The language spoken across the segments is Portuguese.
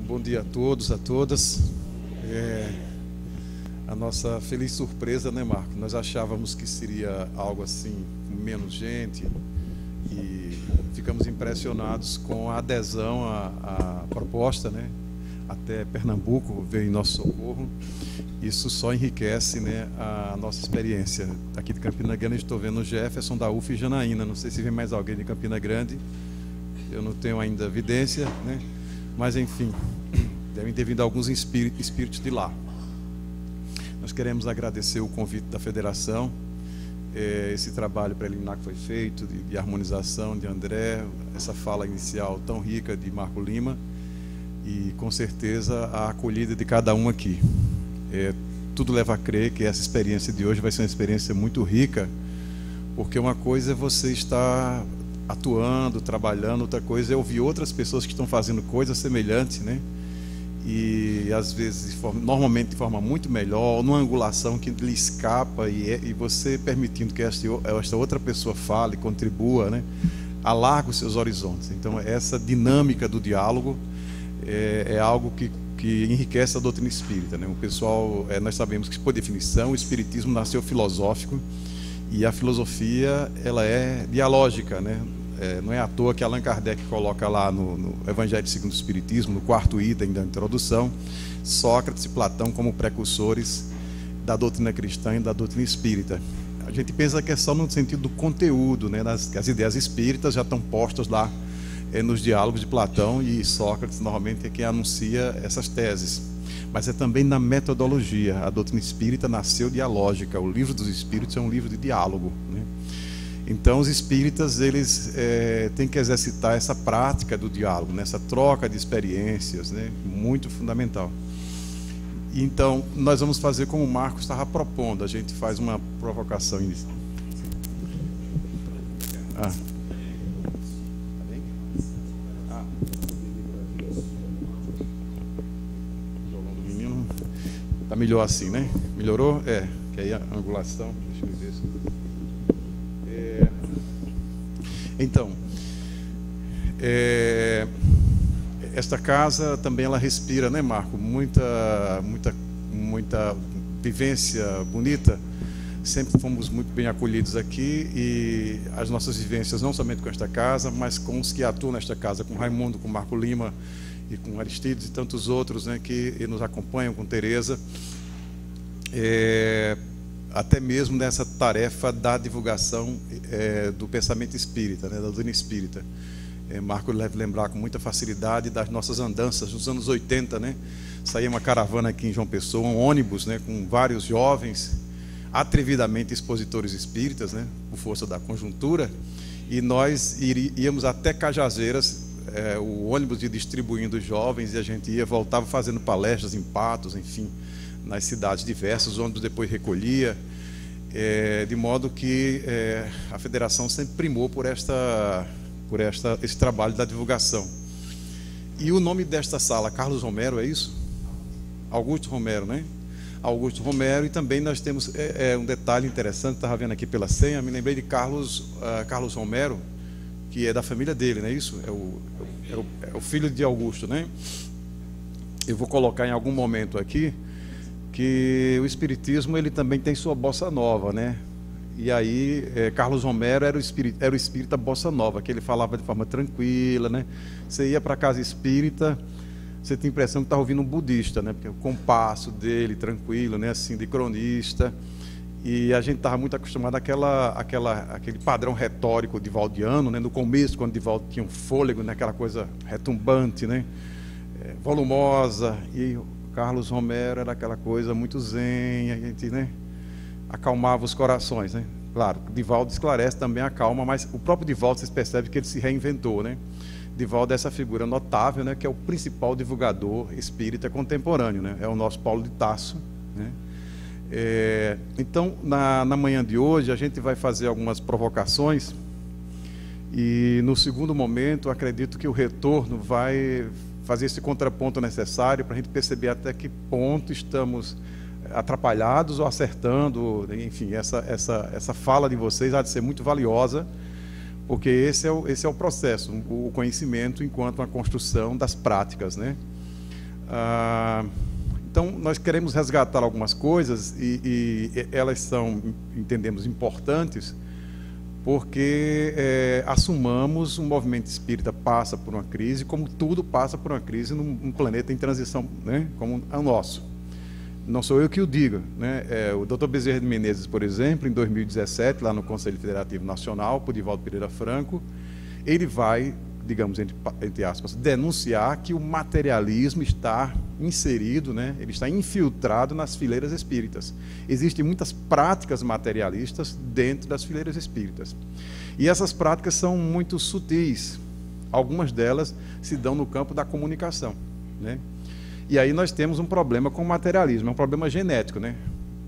Bom dia a todos, a todas. A nossa feliz surpresa, né, Marco? Nós achávamos que seria algo assim, com menos gente, e ficamos impressionados com a adesão à proposta, né? Até Pernambuco veio em nosso socorro. Isso só enriquece, né, a nossa experiência. Aqui de Campina Grande estou vendo o Jefferson da UF e Janaína. Não sei se vem mais alguém de Campina Grande. Eu não tenho ainda evidência, né? Mas enfim, devem ter vindo alguns espíritos de lá. Nós queremos agradecer o convite da federação, esse trabalho preliminar que foi feito, de harmonização de André, essa fala inicial tão rica de Marco Lima, e com certeza a acolhida de cada um aqui. Tudo leva a crer que essa experiência de hoje vai ser uma experiência muito rica, porque uma coisa é você estar atuando, trabalhando, outra coisa é ouvir outras pessoas que estão fazendo coisas semelhantes, né? E às vezes, normalmente de forma muito melhor, numa angulação que lhe escapa, e você permitindo que esta outra pessoa fale, contribua, né? Alarga os seus horizontes. Então essa dinâmica do diálogo é algo que enriquece a doutrina espírita, né? O pessoal, nós sabemos que, por definição, o espiritismo nasceu filosófico, e a filosofia, ela é dialógica, né? Não é à toa que Allan Kardec coloca lá no Evangelho segundo o Espiritismo, no quarto item da introdução, Sócrates e Platão como precursores da doutrina cristã e da doutrina espírita. A gente pensa que é só no sentido do conteúdo, né? As ideias espíritas já estão postas lá nos diálogos de Platão, e Sócrates normalmente é quem anuncia essas teses. Mas é também na metodologia. A doutrina espírita nasceu dialógica. O Livro dos Espíritos é um livro de diálogo, né? Então os espíritas, eles têm que exercitar essa prática do diálogo, nessa troca de experiências, né? Muito fundamental. Então nós vamos fazer como o Marcos estava propondo. A gente faz uma provocação inicial. Tá melhor assim, né? Melhorou? Que aí a angulação, deixa eu ver. Então, esta casa também ela respira, né, Marco? Muita vivência bonita. Sempre fomos muito bem acolhidos aqui, e as nossas vivências, não somente com esta casa, mas com os que atuam nesta casa, com Raimundo, com Marco Lima e com Aristides e tantos outros, né, que nos acompanham, com Tereza, até mesmo nessa tarefa da divulgação do pensamento espírita, né, da doutrina espírita. Marco deve lembrar com muita facilidade das nossas andanças nos anos 80, né? Saía uma caravana aqui em João Pessoa, um ônibus, né, com vários jovens, atrevidamente expositores espíritas, né, por força da conjuntura, e nós íamos até Cajazeiras, o ônibus ia distribuindo os jovens, e a gente voltava fazendo palestras em Patos, enfim, nas cidades diversas, o ônibus depois recolhia, de modo que a federação sempre primou por esse trabalho da divulgação. E o nome desta sala, Carlos Romero, é isso? Augusto Romero, né? Augusto Romero. E também nós temos um detalhe interessante, estava vendo aqui pela senha, me lembrei de Carlos Romero, que é da família dele, não é isso? É o filho de Augusto, né? Eu vou colocar em algum momento aqui que o espiritismo, ele também tem sua bossa nova, né? E aí Carlos Romero era o espírita bossa nova, que ele falava de forma tranquila, né? Você ia para a casa espírita, você tinha a impressão que estava ouvindo um budista, né? Porque o compasso dele, tranquilo, né? Assim, de cronista. E a gente estava muito acostumado àquele padrão retórico divaldiano, né? No começo, quando Divaldo tinha um fôlego, né? Aquela coisa retumbante, né? Volumosa. E Carlos Romero era aquela coisa muito zen, a gente, né, acalmava os corações, né? Claro, Divaldo esclarece também, acalma, mas o próprio Divaldo, vocês percebem que ele se reinventou, né? Divaldo é essa figura notável, né, que é o principal divulgador espírita contemporâneo, né? É o nosso Paulo de Tarso, né? Então, na manhã de hoje, a gente vai fazer algumas provocações, e no segundo momento, acredito que o retorno vai fazer esse contraponto necessário para a gente perceber até que ponto estamos atrapalhados ou acertando. Enfim, essa fala de vocês há de ser muito valiosa, porque esse é o processo, o conhecimento enquanto uma construção das práticas, né? Então, nós queremos resgatar algumas coisas e elas são, entendemos, importantes, porque assumamos, o movimento espírita passa por uma crise, como tudo passa por uma crise num planeta em transição, né, como é o nosso. Não sou eu que o digo, né? O Dr. Bezerra de Menezes, por exemplo, em 2017, lá no Conselho Federativo Nacional, por Divaldo Pereira Franco, ele vai, digamos, entre aspas, denunciar que o materialismo está inserido, né? Ele está infiltrado nas fileiras espíritas. Existem muitas práticas materialistas dentro das fileiras espíritas. E essas práticas são muito sutis. Algumas delas se dão no campo da comunicação, né? E aí nós temos um problema com o materialismo, é um problema genético, né?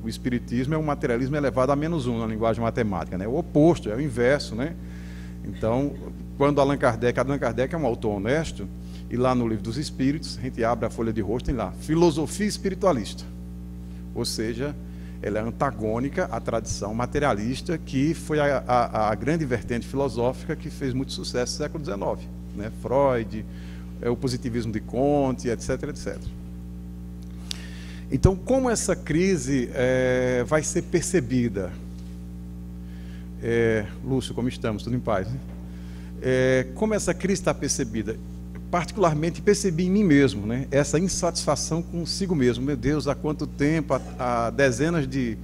O espiritismo é um materialismo elevado a -1 na linguagem matemática, né? O oposto, é o inverso, né? Então, quando Allan Kardec é um autor honesto, e lá no Livro dos Espíritos, a gente abre a folha de rosto, tem lá, filosofia espiritualista. Ou seja, ela é antagônica à tradição materialista, que foi a grande vertente filosófica que fez muito sucesso no século XIX, né? Freud, o positivismo de Comte, etc, etc. Então, como essa crise vai ser percebida? Lúcio, como estamos? Tudo em paz, né? Como essa crise está percebida? Particularmente percebi em mim mesmo, né? Essa insatisfação consigo mesmo. Meu Deus, há quanto tempo, há dezenas de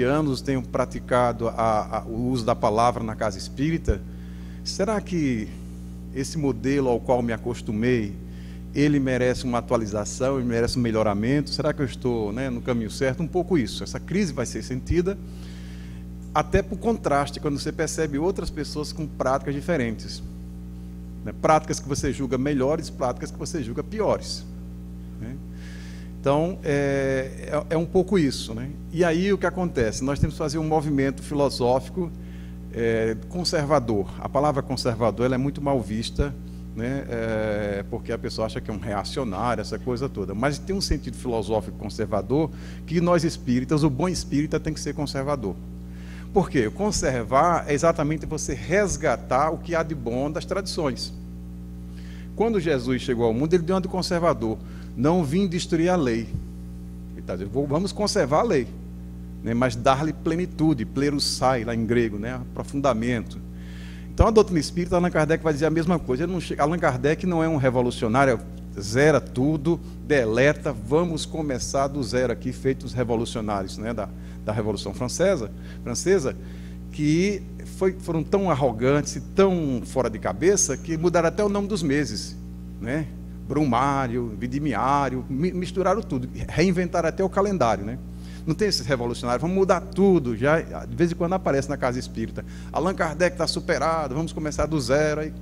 anos tenho praticado o uso da palavra na casa espírita. Será que esse modelo ao qual me acostumei, ele merece uma atualização, ele merece um melhoramento? Será que eu estou, né, no caminho certo? Um pouco isso. Essa crise vai ser sentida até por contraste, quando você percebe outras pessoas com práticas diferentes, né? Práticas que você julga melhores, práticas que você julga piores, né? Então, é um pouco isso, né? E aí o que acontece? Nós temos que fazer um movimento filosófico conservador. A palavra conservador ela é muito mal vista, né? Porque a pessoa acha que é um reacionário, essa coisa toda. Mas tem um sentido filosófico conservador que nós espíritas, o bom espírita tem que ser conservador. Por quê? Conservar é exatamente você resgatar o que há de bom das tradições. Quando Jesus chegou ao mundo, ele deu uma de conservador. Não vim destruir a lei. Ele está dizendo, vamos conservar a lei, né? Mas dar-lhe plenitude, plerusai, lá em grego, né? Aprofundamento. Então, a doutrina espírita, Allan Kardec vai dizer a mesma coisa. Allan Kardec não é um revolucionário, zera tudo, deleta, vamos começar do zero aqui, feitos revolucionários, né? Da Revolução Francesa, que foram tão arrogantes e tão fora de cabeça que mudaram até o nome dos meses, né? Brumário, Vidimiário, misturaram tudo, reinventaram até o calendário, né? Não tem esses revolucionários, vamos mudar tudo, já de vez em quando aparece na casa espírita, Allan Kardec está superado, vamos começar do zero, aí,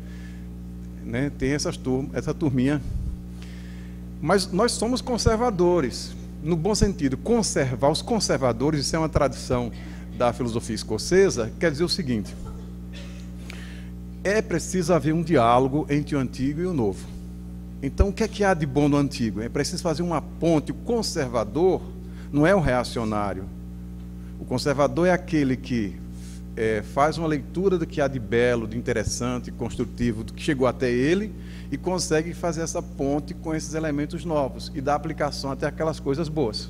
né? Tem essa turminha. Mas nós somos conservadores, no bom sentido. Conservar, os conservadores, isso é uma tradição da filosofia escocesa, quer dizer o seguinte: é preciso haver um diálogo entre o antigo e o novo. Então, o que há de bom no antigo? É preciso fazer uma ponte. O conservador não é o reacionário. O conservador é aquele que faz uma leitura do que há de belo, de interessante, construtivo, do que chegou até ele, e consegue fazer essa ponte com esses elementos novos e dar aplicação até aquelas coisas boas.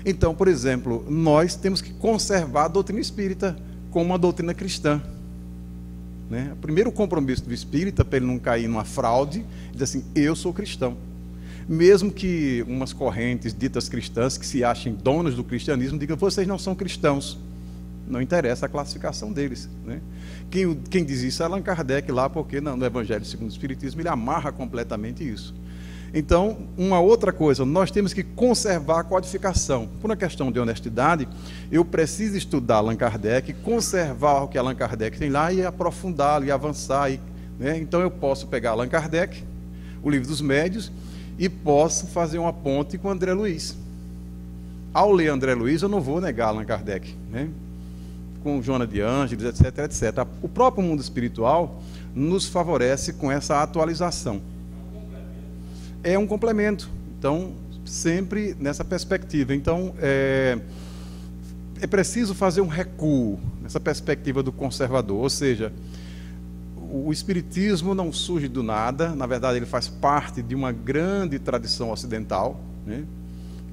Então, por exemplo, nós temos que conservar a doutrina espírita como uma doutrina cristã, né? O primeiro compromisso do espírita, para ele não cair numa fraude, diz assim: eu sou cristão. Mesmo que umas correntes ditas cristãs, que se achem donos do cristianismo, digam: vocês não são cristãos. Não interessa a classificação deles, né? Quem diz isso é Allan Kardec lá, porque no Evangelho segundo o Espiritismo ele amarra completamente isso. Então, uma outra coisa, nós temos que conservar a codificação. Por uma questão de honestidade, eu preciso estudar Allan Kardec, conservar o que Allan Kardec tem lá e aprofundá-lo e avançar, né? Então eu posso pegar Allan Kardec, o Livro dos Médiuns, e posso fazer uma ponte com André Luiz. Ao ler André Luiz, eu não vou negar Allan Kardec, né? Com Joana de Ângeles, etc, etc. O próprio mundo espiritual nos favorece com essa atualização. É um complemento. Então, sempre nessa perspectiva. Então, é preciso fazer um recuo nessa perspectiva do conservador. Ou seja, o espiritismo não surge do nada, na verdade ele faz parte de uma grande tradição ocidental, né?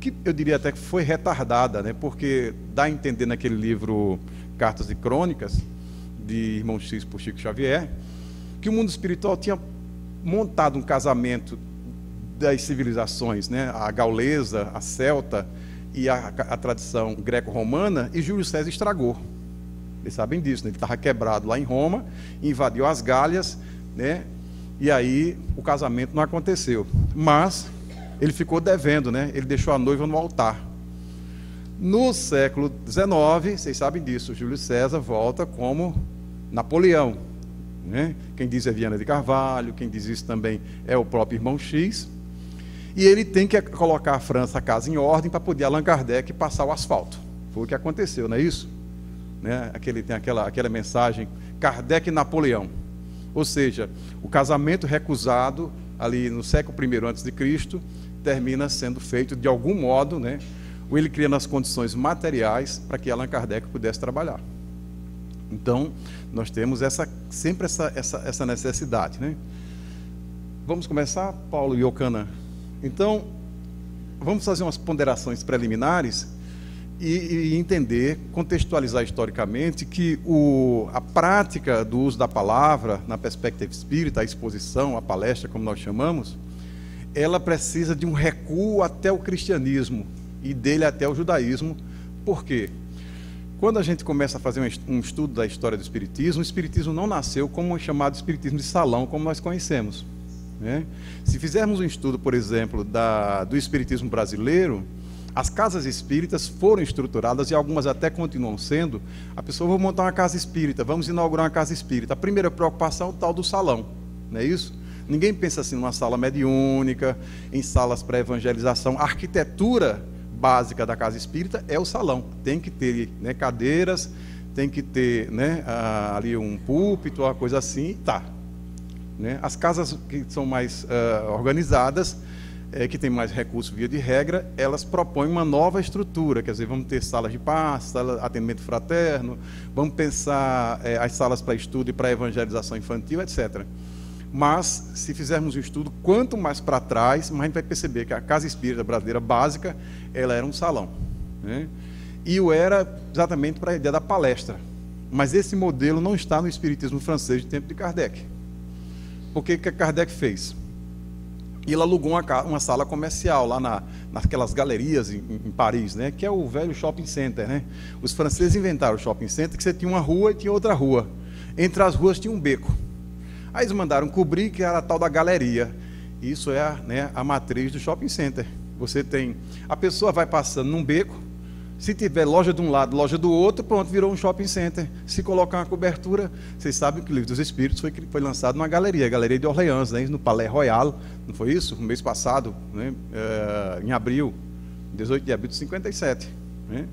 Que eu diria até que foi retardada, né? Porque dá a entender naquele livro Cartas e Crônicas, de Irmão X por Chico Xavier, que o mundo espiritual tinha montado um casamento das civilizações, né? A gaulesa, a celta e a tradição greco-romana, e Júlio César estragou. Eles sabem disso, né? Ele estava quebrado lá em Roma, invadiu as Gálias, né? E aí o casamento não aconteceu. Mas ele ficou devendo, né? Ele deixou a noiva no altar. No século XIX, vocês sabem disso, Júlio César volta como Napoleão, né? Quem diz é Viana de Carvalho, quem diz isso também é o próprio Irmão X. E ele tem que colocar a França, a casa em ordem, para poder Allan Kardec passar o asfalto. Foi o que aconteceu, não é isso? Né? Tem aquela mensagem, Kardec e Napoleão. Ou seja, o casamento recusado, ali no século I a.C., termina sendo feito de algum modo, né? Ou ele criando as condições materiais para que Allan Kardec pudesse trabalhar. Então, nós temos sempre essa necessidade, né? Vamos começar, Paulo e Ocana? Então, vamos fazer umas ponderações preliminares e entender, contextualizar historicamente que a prática do uso da palavra na perspectiva espírita, a exposição, a palestra, como nós chamamos, ela precisa de um recuo até o cristianismo e dele até o judaísmo. Por quê? Quando a gente começa a fazer um estudo da história do espiritismo, o espiritismo não nasceu como o chamado espiritismo de salão, como nós conhecemos, né? Se fizermos um estudo, por exemplo, do espiritismo brasileiro, as casas espíritas foram estruturadas, e algumas até continuam sendo. A pessoa vai montar uma casa espírita, vamos inaugurar uma casa espírita. A primeira preocupação é o tal do salão, não é isso? Ninguém pensa assim numa sala mediúnica, em salas para evangelização. A arquitetura básica da casa espírita é o salão. Tem que ter, né, cadeiras, tem que ter, né, ali um púlpito, uma coisa assim, e tá. Né? As casas que são mais organizadas, que tem mais recursos via de regra, elas propõem uma nova estrutura, quer dizer, vamos ter salas de paz, sala de atendimento fraterno, vamos pensar as salas para estudo e para evangelização infantil, etc. Mas, se fizermos um estudo, quanto mais para trás, mais a gente vai perceber que a casa espírita brasileira básica, ela era um salão, né? E o era exatamente para a ideia da palestra. Mas esse modelo não está no espiritismo francês do tempo de Kardec. O que Kardec fez? Ele alugou uma sala comercial lá naquelas galerias em Paris, né? Que é o velho shopping center, né? Os franceses inventaram o shopping center, que você tinha uma rua e tinha outra rua. Entre as ruas tinha um beco. Aí eles mandaram cobrir, que era a tal da galeria. Isso é a matriz do shopping center. Você tem... A pessoa vai passando num beco, se tiver loja de um lado, loja do outro, pronto, virou um shopping center. Se colocar uma cobertura, vocês sabem que o Livro dos Espíritos foi lançado numa galeria, a Galeria de Orleans, né, no Palais Royal, não foi isso? No mês passado, né, em abril, 18 de abril de 57. Né?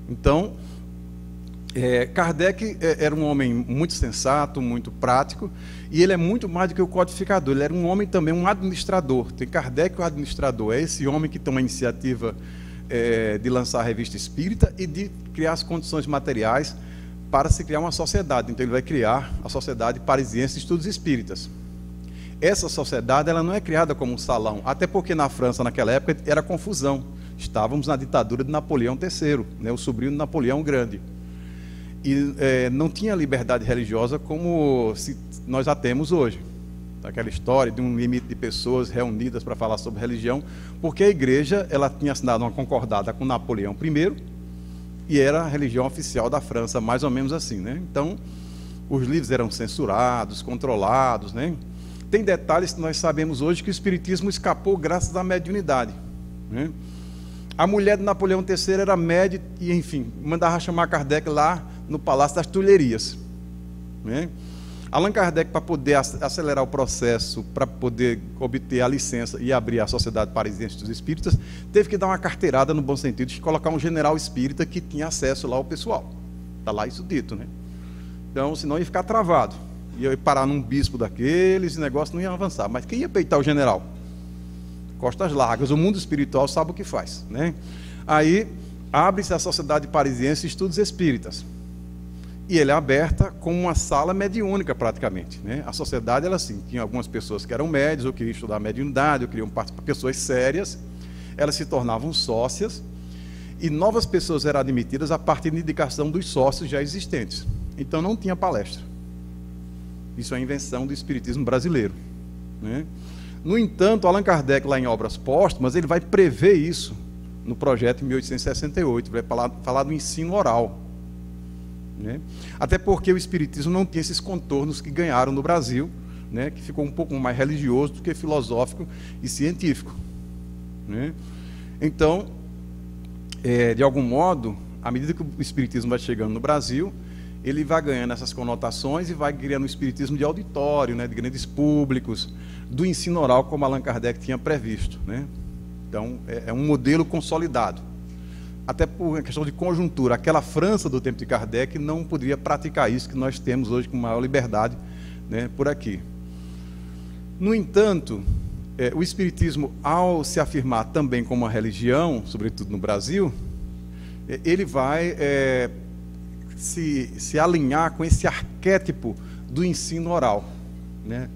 Então, Kardec era um homem muito sensato, muito prático, e ele é muito mais do que o codificador, ele era um homem também, um administrador. Tem Kardec, o administrador, é esse homem que tem uma iniciativa de lançar a revista espírita e de criar as condições materiais para se criar uma sociedade. Então ele vai criar a Sociedade Parisiense de Estudos Espíritas. Essa sociedade, ela não é criada como um salão, até porque na França naquela época era confusão. Estávamos na ditadura de Napoleão III, né, o sobrinho de Napoleão Grande. E não tinha liberdade religiosa como nós a temos hoje. Aquela história de um limite de pessoas reunidas para falar sobre religião, porque a igreja ela tinha assinado uma concordata com Napoleão I e era a religião oficial da França, mais ou menos assim, né? Então, os livros eram censurados, controlados, né? Tem detalhes que nós sabemos hoje que o espiritismo escapou graças à mediunidade, né? A mulher de Napoleão III era média e, enfim, mandava chamar Kardec lá no Palácio das Tulherias, né? Allan Kardec, para poder acelerar o processo, para poder obter a licença e abrir a Sociedade Parisiense dos Espíritas, teve que dar uma carteirada, no bom sentido, de colocar um general espírita que tinha acesso lá ao pessoal. Está lá isso dito, né? Então, senão ia ficar travado. Ia parar num bispo daqueles, e o negócio não ia avançar. Mas quem ia peitar o general? Costas largas. O mundo espiritual sabe o que faz, né? Aí, abre-se a Sociedade Parisiense de Estudos Espíritas. E ele é aberta como uma sala mediúnica praticamente, né? A sociedade, ela assim, tinha algumas pessoas que eram médios, ou queriam estudar mediunidade, ou queriam participar, pessoas sérias, elas se tornavam sócias, e novas pessoas eram admitidas a partir de indicação dos sócios já existentes. Então não tinha palestra. Isso é a invenção do espiritismo brasileiro, né? No entanto, Allan Kardec, lá em Obras Póstumas, ele vai prever isso no projeto em 1868, vai falar do ensino oral, né? Até porque o espiritismo não tinha esses contornos que ganharam no Brasil, né? Que ficou um pouco mais religioso do que filosófico e científico, né? Então, de algum modo, à medida que o espiritismo vai chegando no Brasil, ele vai ganhando essas conotações e vai criando um espiritismo de auditório, né? De grandes públicos, do ensino oral, como Allan Kardec tinha previsto, né? Então, é um modelo consolidado. Até por uma questão de conjuntura. Aquela França do tempo de Kardec não poderia praticar isso que nós temos hoje com maior liberdade, né, por aqui. No entanto, o espiritismo, ao se afirmar também como uma religião, sobretudo no Brasil, ele vai se alinhar com esse arquétipo do ensino oral, né?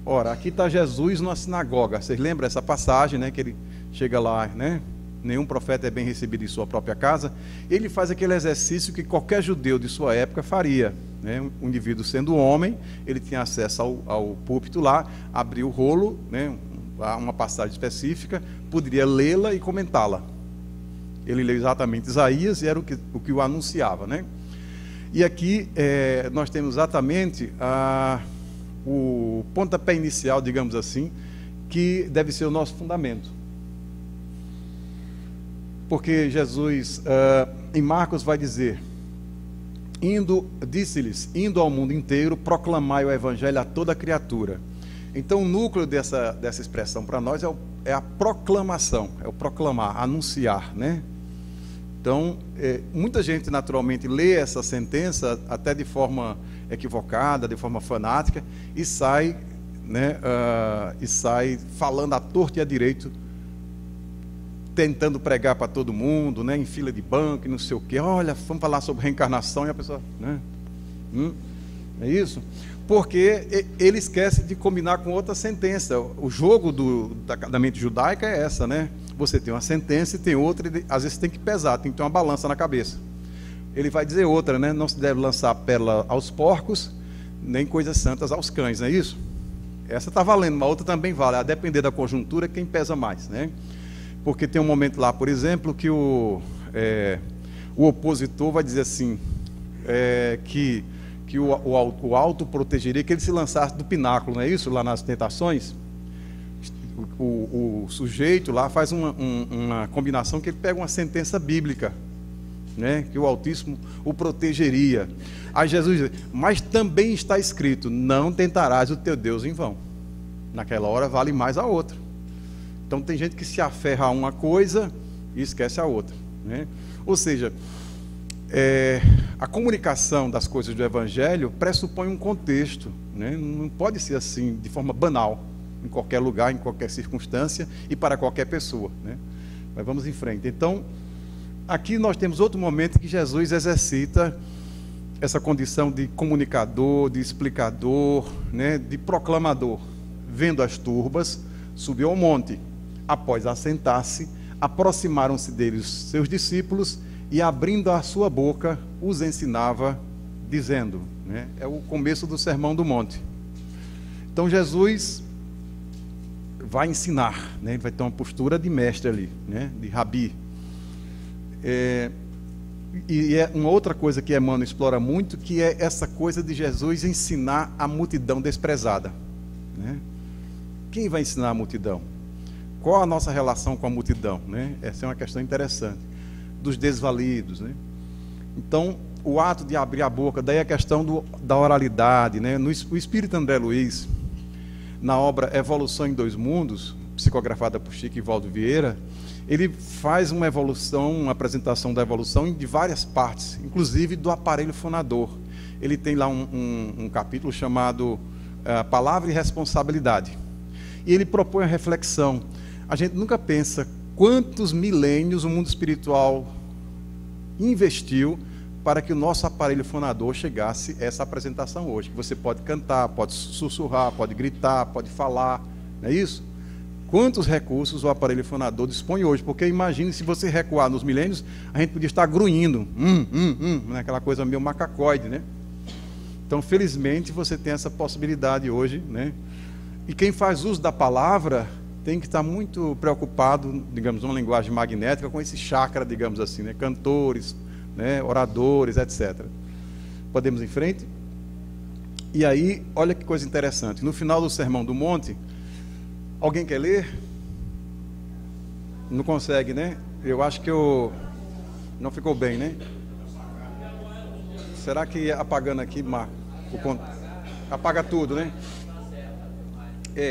Ora, aqui está Jesus numa sinagoga. Vocês lembram essa passagem, né, que ele chega lá, né? Nenhum profeta é bem recebido em sua própria casa. Ele faz aquele exercício que qualquer judeu de sua época faria, né? Um indivíduo sendo homem, ele tinha acesso ao púlpito lá, abria o rolo, né? Uma passagem específica, poderia lê-la e comentá-la. Ele leu exatamente Isaías e era o que o anunciava, né? E aqui nós temos exatamente o pontapé inicial, digamos assim, que deve ser o nosso fundamento. Porque Jesus, em Marcos, vai dizer: disse-lhes, indo ao mundo inteiro, proclamai o evangelho a toda criatura. Então, o núcleo dessa expressão para nós é a proclamação, é o proclamar, anunciar, né? Então, muita gente naturalmente lê essa sentença até de forma equivocada, de forma fanática, e sai, né, falando à torta e à direito, tentando pregar para todo mundo, né, em fila de banco e não sei o quê. Olha, vamos falar sobre reencarnação, e a pessoa, né? É isso? Porque ele esquece de combinar com outra sentença. O jogo da mente judaica é essa, né? Você tem uma sentença e tem outra, e às vezes tem que pesar, tem que ter uma balança na cabeça. Ele vai dizer outra, né? Não se deve lançar pérola aos porcos, nem coisas santas aos cães, não é isso? Essa está valendo, mas a outra também vale. A depender da conjuntura, quem pesa mais, né? Porque tem um momento lá, por exemplo, que o opositor vai dizer assim, que o alto protegeria, que ele se lançasse do pináculo, não é isso? Lá nas tentações, o sujeito lá faz uma combinação que ele pega uma sentença bíblica, né? Que o Altíssimo o protegeria. Aí Jesus diz: mas também está escrito, não tentarás o teu Deus em vão. Naquela hora vale mais a outra. Então tem gente que se aferra a uma coisa e esquece a outra, né? Ou seja, a comunicação das coisas do Evangelho pressupõe um contexto, né? Não pode ser assim, de forma banal, em qualquer lugar, em qualquer circunstância e para qualquer pessoa, né? Mas vamos em frente. Então, aqui nós temos outro momento que Jesus exercita essa condição de comunicador, de explicador, né? De proclamador. Vendo as turbas, subiu ao monte. Após assentar-se, aproximaram-se deles seus discípulos e, abrindo a sua boca, os ensinava, dizendo, né? É o começo do Sermão do Monte. Então Jesus vai ensinar, né? Ele vai ter uma postura de mestre ali, né? De rabi. E é uma outra coisa que Emmanuel explora muito, que é essa coisa de Jesus ensinar a multidão desprezada, né? Quem vai ensinar a multidão? Qual a nossa relação com a multidão, né? Essa é uma questão interessante. Dos desvalidos, né? Então, o ato de abrir a boca, daí a questão da oralidade, né? O espírito André Luiz, na obra Evolução em Dois Mundos, psicografada por Chico e Valdo Vieira, ele faz uma apresentação da evolução de várias partes, inclusive do aparelho fonador. Ele tem lá um capítulo chamado Palavra e Responsabilidade. E ele propõe a reflexão. A gente nunca pensa quantos milênios o mundo espiritual investiu para que o nosso aparelho fonador chegasse a essa apresentação hoje. Que você pode cantar, pode sussurrar, pode gritar, pode falar, não é isso? Quantos recursos o aparelho fonador dispõe hoje? Porque imagine se você recuar nos milênios, a gente podia estar grunhindo, aquela coisa meio macacoide, né? Então, felizmente, você tem essa possibilidade hoje, né? E quem faz uso da palavra tem que estar muito preocupado, digamos, numa linguagem magnética, com esse chakra, digamos assim, né? Cantores, né? Oradores, etc. Podemos ir em frente? E aí, olha que coisa interessante. No final do Sermão do Monte, alguém quer ler? Não consegue, né? Eu acho que não ficou bem, né? Será que apagando aqui, Marco? Apaga tudo, né?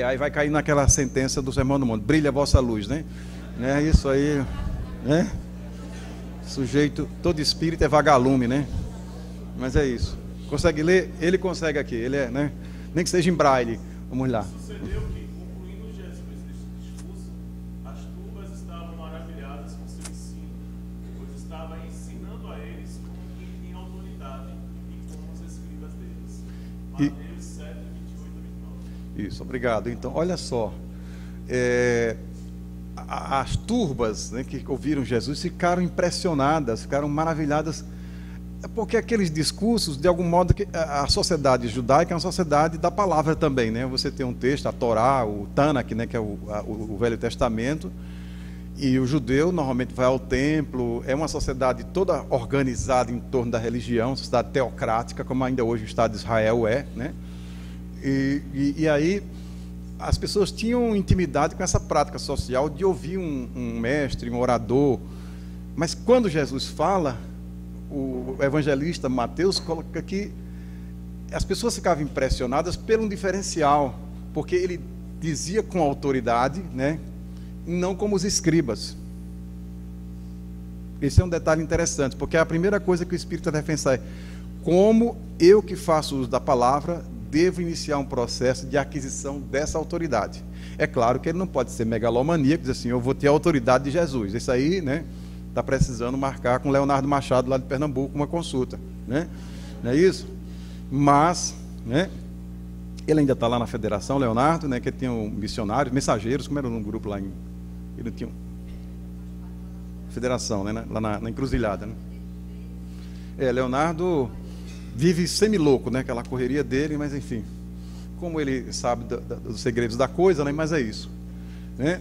Aí vai cair naquela sentença do Sermão do Monte: brilha a vossa luz, né? Isso aí, né? Sujeito, todo espírito é vagalume, né? Mas é isso. Consegue ler? Ele consegue aqui, ele é, né? Nem que seja em braille. Vamos lá. Sucedeu que, concluindo Jesus esse discurso, as turmas estavam maravilhadas com seu ensino, pois estava ensinando a eles como quem tinha autoridade e como os escribas deles. Mateus 7, 28 a 29. Isso, obrigado. Então, olha só. As turbas, né, que ouviram Jesus ficaram impressionadas, ficaram maravilhadas, porque aqueles discursos, de algum modo, a sociedade judaica é uma sociedade da palavra também, né? Você tem um texto, a Torá, o Tanakh, né, que é o Velho Testamento, e o judeu normalmente vai ao templo. É uma sociedade toda organizada em torno da religião, sociedade teocrática, como ainda hoje o Estado de Israel é, né? E aí as pessoas tinham intimidade com essa prática social de ouvir um mestre, um orador. Mas quando Jesus fala, o evangelista Mateus coloca que as pessoas ficavam impressionadas pelo diferencial, porque ele dizia com autoridade, né, e não como os escribas. Esse é um detalhe interessante, porque a primeira coisa que o Espírito deve pensar é: como eu, que faço uso da palavra, devo iniciar um processo de aquisição dessa autoridade. É claro que ele não pode ser megalomaníaco, dizer assim: eu vou ter a autoridade de Jesus. Isso aí, né, está precisando marcar com Leonardo Machado, lá de Pernambuco, uma consulta, né? Não é isso? Mas, né, ele ainda está lá na federação, Leonardo, né, que tinha um missionários, mensageiros, como era num grupo lá em... Ele tinha federação, né, lá na Encruzilhada, né? Leonardo vive semi-louco, né? Aquela correria dele, mas enfim, como ele sabe dos segredos da coisa, né? Mas é isso, né?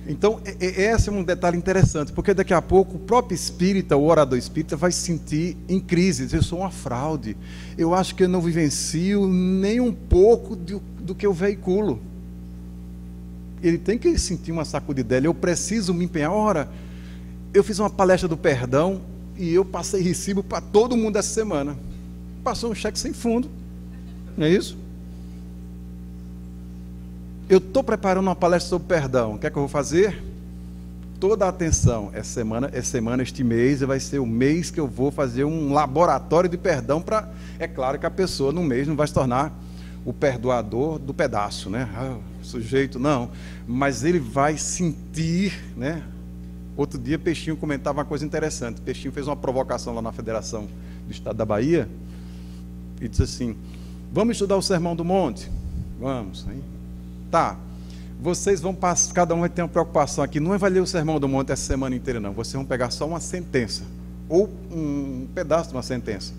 Então, esse é um detalhe interessante, porque daqui a pouco o próprio espírita, o orador espírita, vai se sentir em crise. Eu sou uma fraude, eu acho que eu não vivencio nem um pouco do que eu veiculo. Ele tem que sentir uma sacudidela. Eu preciso me empenhar. Ora, eu fiz uma palestra do perdão e eu passei recibo para todo mundo essa semana. Passou um cheque sem fundo, não é isso? Eu estou preparando uma palestra sobre perdão. O que é que eu vou fazer? Toda a atenção. Essa semana, este mês, vai ser o mês que eu vou fazer um laboratório de perdão para... É claro que a pessoa, no mês, não vai se tornar o perdoador do pedaço, né? Sujeito, não. Mas ele vai sentir, né? Outro dia, Peixinho comentava uma coisa interessante. Peixinho fez uma provocação lá na Federação do Estado da Bahia e disse assim: vamos estudar o Sermão do Monte? Vamos, hein? Tá, vocês vão passar, cada um vai ter uma preocupação aqui, não vai ler o Sermão do Monte essa semana inteira, não. Vocês vão pegar só uma sentença, ou um pedaço de uma sentença.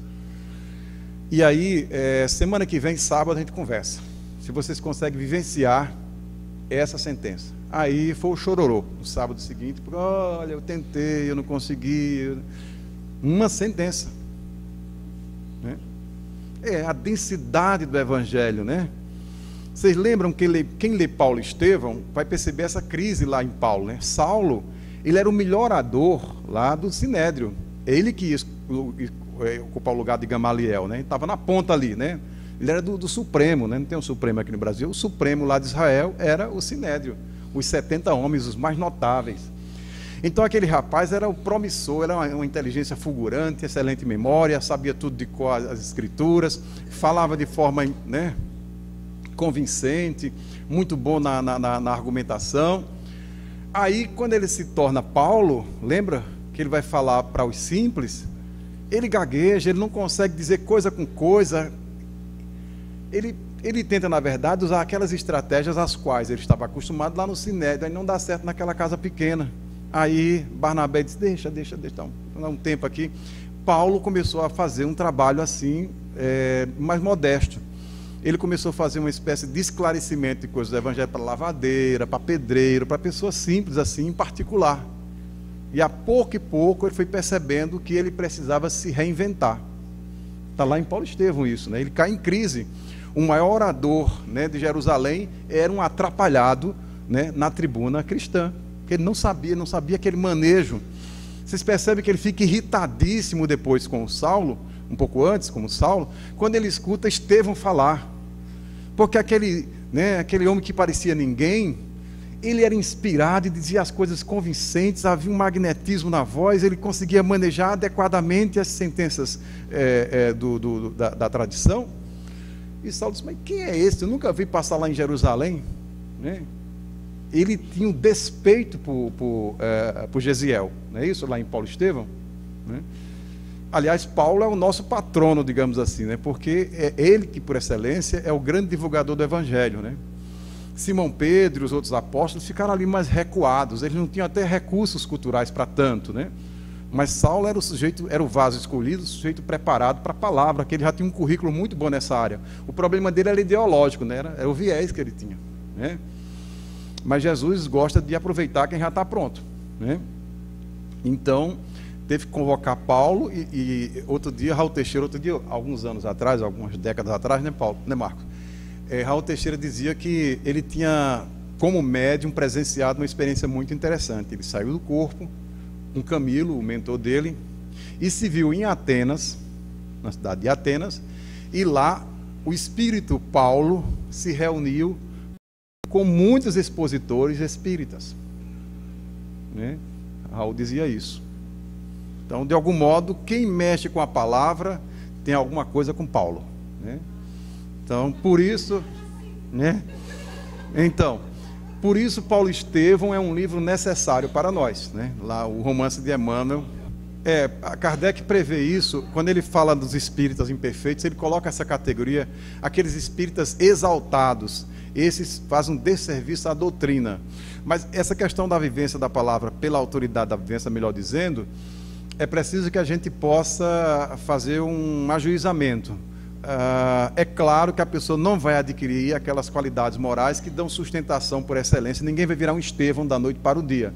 E aí, semana que vem, sábado, a gente conversa. Se vocês conseguem vivenciar essa sentença. Aí foi o chororô, no sábado seguinte: olha, eu tentei, eu não consegui. Uma sentença, né? A densidade do Evangelho, né? Vocês lembram que quem lê Paulo e Estevão vai perceber essa crise lá em Paulo, né? Saulo, ele era o melhor orador lá do Sinédrio. Ele que ia ocupar o lugar de Gamaliel, né? Estava na ponta ali, né? Ele era do Supremo, né? Não tem um Supremo aqui no Brasil. O Supremo lá de Israel era o Sinédrio, os 70 homens, os mais notáveis. Então aquele rapaz era o promissor, era uma inteligência fulgurante, excelente memória, sabia tudo de cor as escrituras, falava de forma, né, convincente, muito bom na argumentação. Aí, quando ele se torna Paulo, lembra que ele vai falar para os simples? Ele gagueja, ele não consegue dizer coisa com coisa. Ele tenta, na verdade, usar aquelas estratégias às quais ele estava acostumado lá no Sinédrio, aí não dá certo naquela casa pequena. Aí Barnabé disse, deixa, dá um tempo aqui. Paulo começou a fazer um trabalho assim, mais modesto. Ele começou a fazer uma espécie de esclarecimento de coisas do evangelho para lavadeira, para pedreiro, para pessoas simples assim, em particular. E a pouco e pouco ele foi percebendo que ele precisava se reinventar. Está lá em Paulo Estevão isso, né? Ele cai em crise. O maior orador, né, de Jerusalém era um atrapalhado, né, na tribuna cristã, que ele não sabia aquele manejo. Vocês percebem que ele fica irritadíssimo depois com o Saulo, um pouco antes, como Saulo, quando ele escuta Estevão falar. Porque aquele homem que parecia ninguém, ele era inspirado e dizia as coisas convincentes, havia um magnetismo na voz, ele conseguia manejar adequadamente as sentenças da tradição. E Saulo disse, mas quem é esse? Eu nunca vi passar lá em Jerusalém. Né? Ele tinha um despeito por Gesiel, não é isso? Lá em Paulo Estevão. Né? Aliás, Paulo é o nosso patrono, digamos assim, né? Porque é ele que, por excelência, é o grande divulgador do Evangelho. Né? Simão Pedro e os outros apóstolos ficaram ali mais recuados, eles não tinham até recursos culturais para tanto, né? Mas Saulo era o sujeito, era o vaso escolhido, o sujeito preparado para a palavra, que ele já tinha um currículo muito bom nessa área. O problema dele era ideológico, né? Era o viés que ele tinha, né? Mas Jesus gosta de aproveitar quem já está pronto, né? Então, teve que convocar Paulo e outro dia, Raul Teixeira, alguns anos atrás, algumas décadas atrás, né, Paulo? Né, Marcos? Raul Teixeira dizia que ele tinha, como médium, presenciado uma experiência muito interessante. Ele saiu do corpo, com Camilo, o mentor dele, e se viu em Atenas, na cidade de Atenas, e lá o espírito Paulo se reuniu com muitos expositores espíritas. Né? Raul dizia isso. Então, de algum modo, quem mexe com a palavra tem alguma coisa com Paulo. Né? Então, por isso, né? Então, por isso Paulo Estevão é um livro necessário para nós, né? Lá o Romance de Emmanuel. Kardec prevê isso, quando ele fala dos espíritas imperfeitos, ele coloca essa categoria, aqueles espíritas exaltados, esses fazem um desserviço à doutrina. Mas essa questão da vivência da palavra pela autoridade da vivência, melhor dizendo, é preciso que a gente possa fazer um ajuizamento. É claro que a pessoa não vai adquirir aquelas qualidades morais que dão sustentação por excelência. Ninguém vai virar um Estevão da noite para o dia.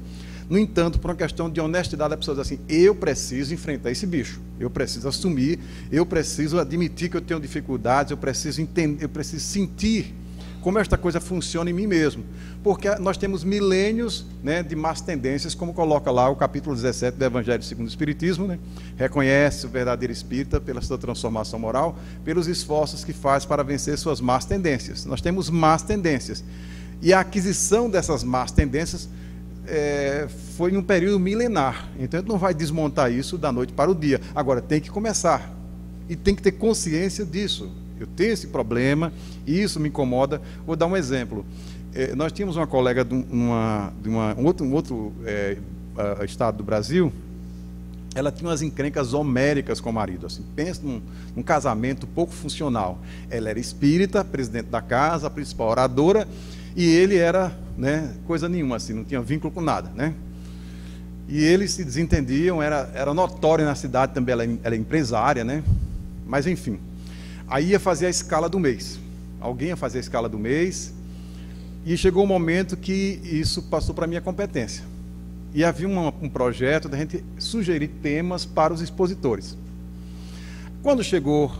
No entanto, por uma questão de honestidade, a pessoa diz assim, eu preciso enfrentar esse bicho, eu preciso assumir, eu preciso admitir que eu tenho dificuldades, eu preciso entender, eu preciso sentir como esta coisa funciona em mim mesmo. Porque nós temos milênios, né, de más tendências, como coloca lá o capítulo 17 do Evangelho segundo o Espiritismo, né? Reconhece o verdadeiro espírita pela sua transformação moral, pelos esforços que faz para vencer suas más tendências. Nós temos más tendências. E a aquisição dessas más tendências foi em um período milenar. Então, a gente não vai desmontar isso da noite para o dia. Agora, tem que começar. E tem que ter consciência disso. Eu tenho esse problema, e isso me incomoda. Vou dar um exemplo. Nós tínhamos uma colega de um outro estado do Brasil. Ela tinha umas encrencas homéricas com o marido. Assim, pensa num casamento pouco funcional. Ela era espírita, presidente da casa, a principal oradora, e ele era, né, coisa nenhuma, assim, não tinha vínculo com nada, né? E eles se desentendiam, era notório na cidade também, ela é empresária, né? Mas enfim, aí ia fazer a escala do mês. Alguém ia fazer a escala do mês, e chegou um momento que isso passou para a minha competência. E havia um projeto da gente sugerir temas para os expositores. Quando chegou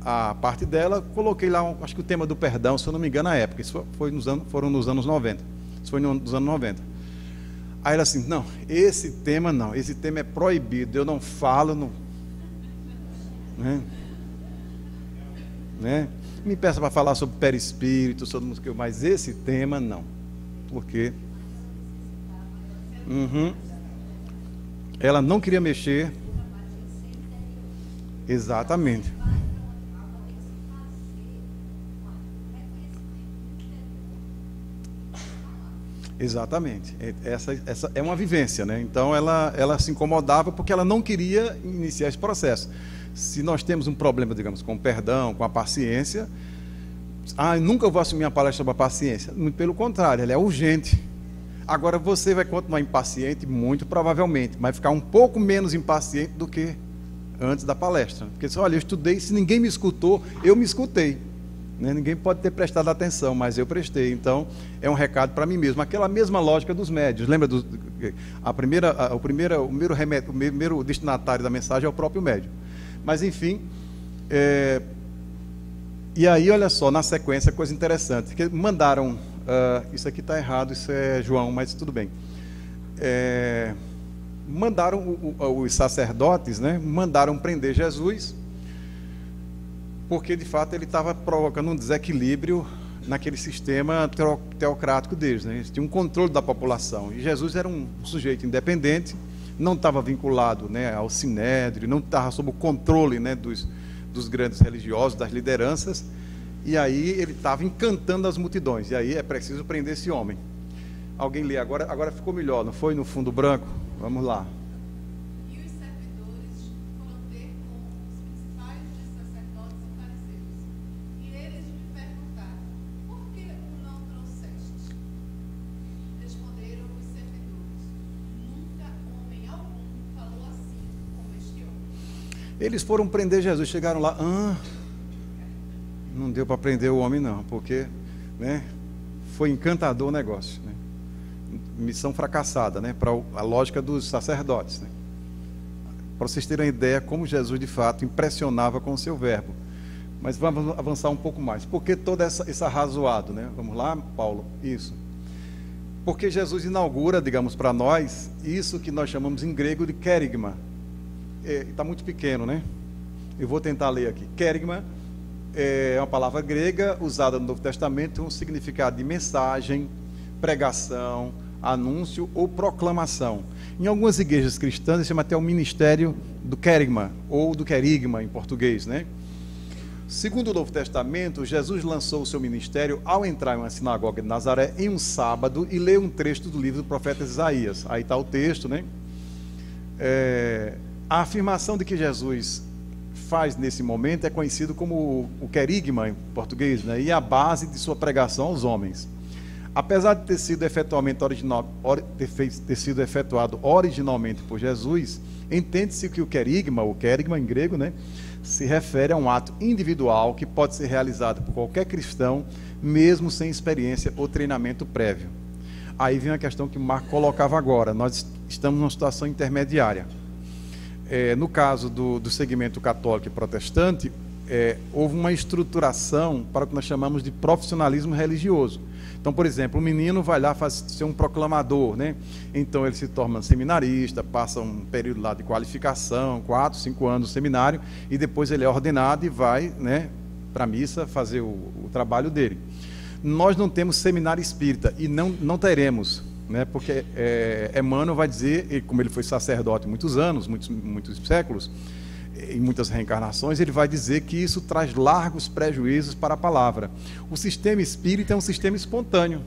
a parte dela, coloquei lá, acho que o tema do perdão, se eu não me engano, na época. Isso foram nos anos 90. Isso foi nos anos 90. Aí ela assim, não, esse tema é proibido, eu não falo, não... Né? Me peça para falar sobre perispírito, sobre música, mas esse tema não. Porque... ela não queria mexer. Exatamente. Exatamente. Essa é uma vivência, né? Então ela se incomodava porque ela não queria iniciar esse processo. Se nós temos um problema, digamos, com o perdão, com a paciência, eu nunca vou assumir uma palestra sobre a paciência. Muito pelo contrário, ela é urgente. Agora você vai continuar impaciente, muito provavelmente, mas ficar um pouco menos impaciente do que antes da palestra. Porque você, olha, eu estudei, se ninguém me escutou, eu me escutei. Né? Ninguém pode ter prestado atenção, mas eu prestei. Então, é um recado para mim mesmo. Aquela mesma lógica dos médios. Lembra o primeiro destinatário da mensagem é o próprio médium. Mas, enfim, e aí, olha só, na sequência, coisa interessante, que mandaram, isso aqui está errado, isso é João, mas tudo bem. Mandaram os sacerdotes, né, mandaram prender Jesus, porque de fato ele estava provocando um desequilíbrio naquele sistema teocrático deles, né? Eles tinham um controle da população, e Jesus era um sujeito independente, não estava vinculado, né, ao sinédrio, não estava sob o controle, né, dos grandes religiosos, das lideranças, e aí ele estava encantando as multidões, e aí é preciso prender esse homem. Alguém lê, agora ficou melhor, não foi, no fundo branco? Vamos lá. E os servidores foram ter com os principais dos sacerdotes e fariseus, e eles lhe perguntaram: por que o não trouxestes? Responderam os servidores: nunca homem algum falou assim como este homem. Eles foram prender Jesus, chegaram lá, não deu para prender o homem não, porque, né, foi encantador o negócio, né? Missão fracassada, né, para a lógica dos sacerdotes, né? Para vocês terem uma ideia como Jesus de fato impressionava com o seu verbo. Mas vamos avançar um pouco mais. Por que todo esse arrazoado, né? Vamos lá, Paulo? Isso. Porque Jesus inaugura, digamos, para nós, isso que nós chamamos em grego de querigma. Está muito pequeno, né? Eu vou tentar ler aqui. Querigma é uma palavra grega usada no Novo Testamento com um significado de mensagem, pregação, anúncio ou proclamação. Em algumas igrejas cristãs, se chama até o ministério do querigma, ou do querigma em português, né? Segundo o Novo Testamento, Jesus lançou o seu ministério ao entrar em uma sinagoga de Nazaré em um sábado e ler um trecho do livro do profeta Isaías. Aí está o texto, né? A afirmação de que Jesus faz nesse momento é conhecido como o querigma em português, né? E a base de sua pregação aos homens. Apesar de ter sido efetuado originalmente por Jesus, entende-se que o querigma em grego, né, se refere a um ato individual que pode ser realizado por qualquer cristão, mesmo sem experiência ou treinamento prévio. Aí vem a questão que o Marco colocava agora. Nós estamos numa situação intermediária. No caso do segmento católico e protestante, houve uma estruturação para o que nós chamamos de profissionalismo religioso. Então, por exemplo, o menino vai lá ser um proclamador, né? Então ele se torna seminarista, passa um período lá de qualificação, 4, 5 anos no seminário, e depois ele é ordenado e vai, né, para a missa fazer o trabalho dele. Nós não temos seminário espírita e não teremos, né? Porque Emmanuel vai dizer, e como ele foi sacerdote muitos anos, muitos séculos, em muitas reencarnações, ele vai dizer que isso traz largos prejuízos para a palavra. O sistema espírita é um sistema espontâneo.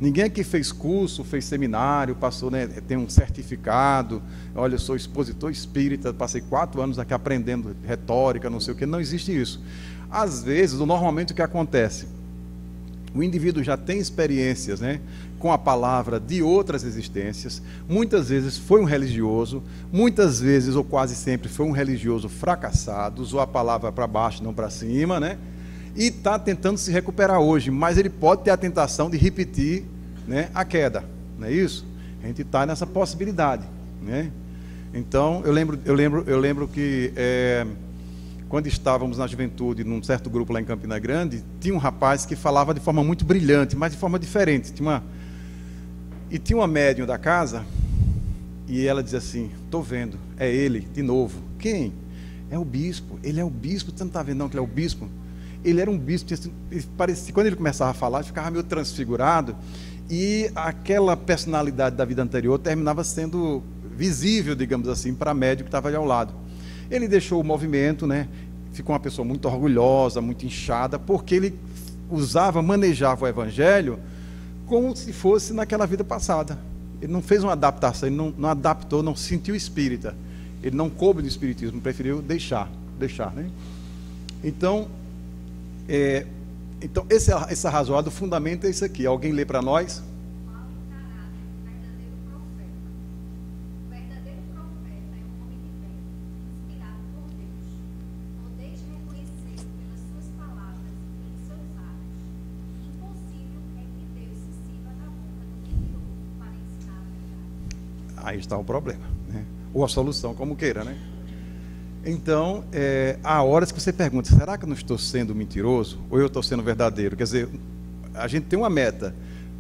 Ninguém aqui fez curso, fez seminário, passou, né, tem um certificado, olha, eu sou expositor espírita, passei 4 anos aqui aprendendo retórica, não sei o que, não existe isso. Às vezes, normalmente o que acontece? O indivíduo já tem experiências, né, com a palavra de outras existências, muitas vezes foi um religioso, muitas vezes ou quase sempre foi um religioso fracassado, usou a palavra para baixo, não para cima, né, e está tentando se recuperar hoje, mas ele pode ter a tentação de repetir, né, a queda, não é isso? A gente está nessa possibilidade, né? Então, eu lembro que quando estávamos na juventude, num certo grupo lá em Campina Grande, tinha um rapaz que falava de forma muito brilhante, mas de forma diferente. Tinha uma médium da casa, e ela dizia assim: estou vendo, é ele, de novo. Quem? É o bispo. Ele é o bispo, você não está vendo não que ele é o bispo? Ele era um bispo, parecia, quando ele começava a falar, ele ficava meio transfigurado, e aquela personalidade da vida anterior terminava sendo visível, digamos assim, para a médium que estava ali ao lado. Ele deixou o movimento, né? Ficou uma pessoa muito orgulhosa, muito inchada, porque ele manejava o evangelho como se fosse naquela vida passada. Ele não fez uma adaptação, ele não adaptou, não se sentiu espírita. Ele não coube do espiritismo, preferiu deixar, né? Então, esse arrazoado, o fundamento é isso aqui. Alguém lê para nós? Mal encarado, verdadeiro profeta. O verdadeiro profeta é um homem de bem, inspirado por Deus. Podeis reconhecer pelas suas palavras e em seus atos. Impossível é que Deus se sirva da boca do mentiroso para ensinar a verdade. Aí está o problema, né? Ou a solução, como queira, né? Então, há horas que você pergunta, será que eu não estou sendo mentiroso? Ou eu estou sendo verdadeiro? Quer dizer, a gente tem uma meta.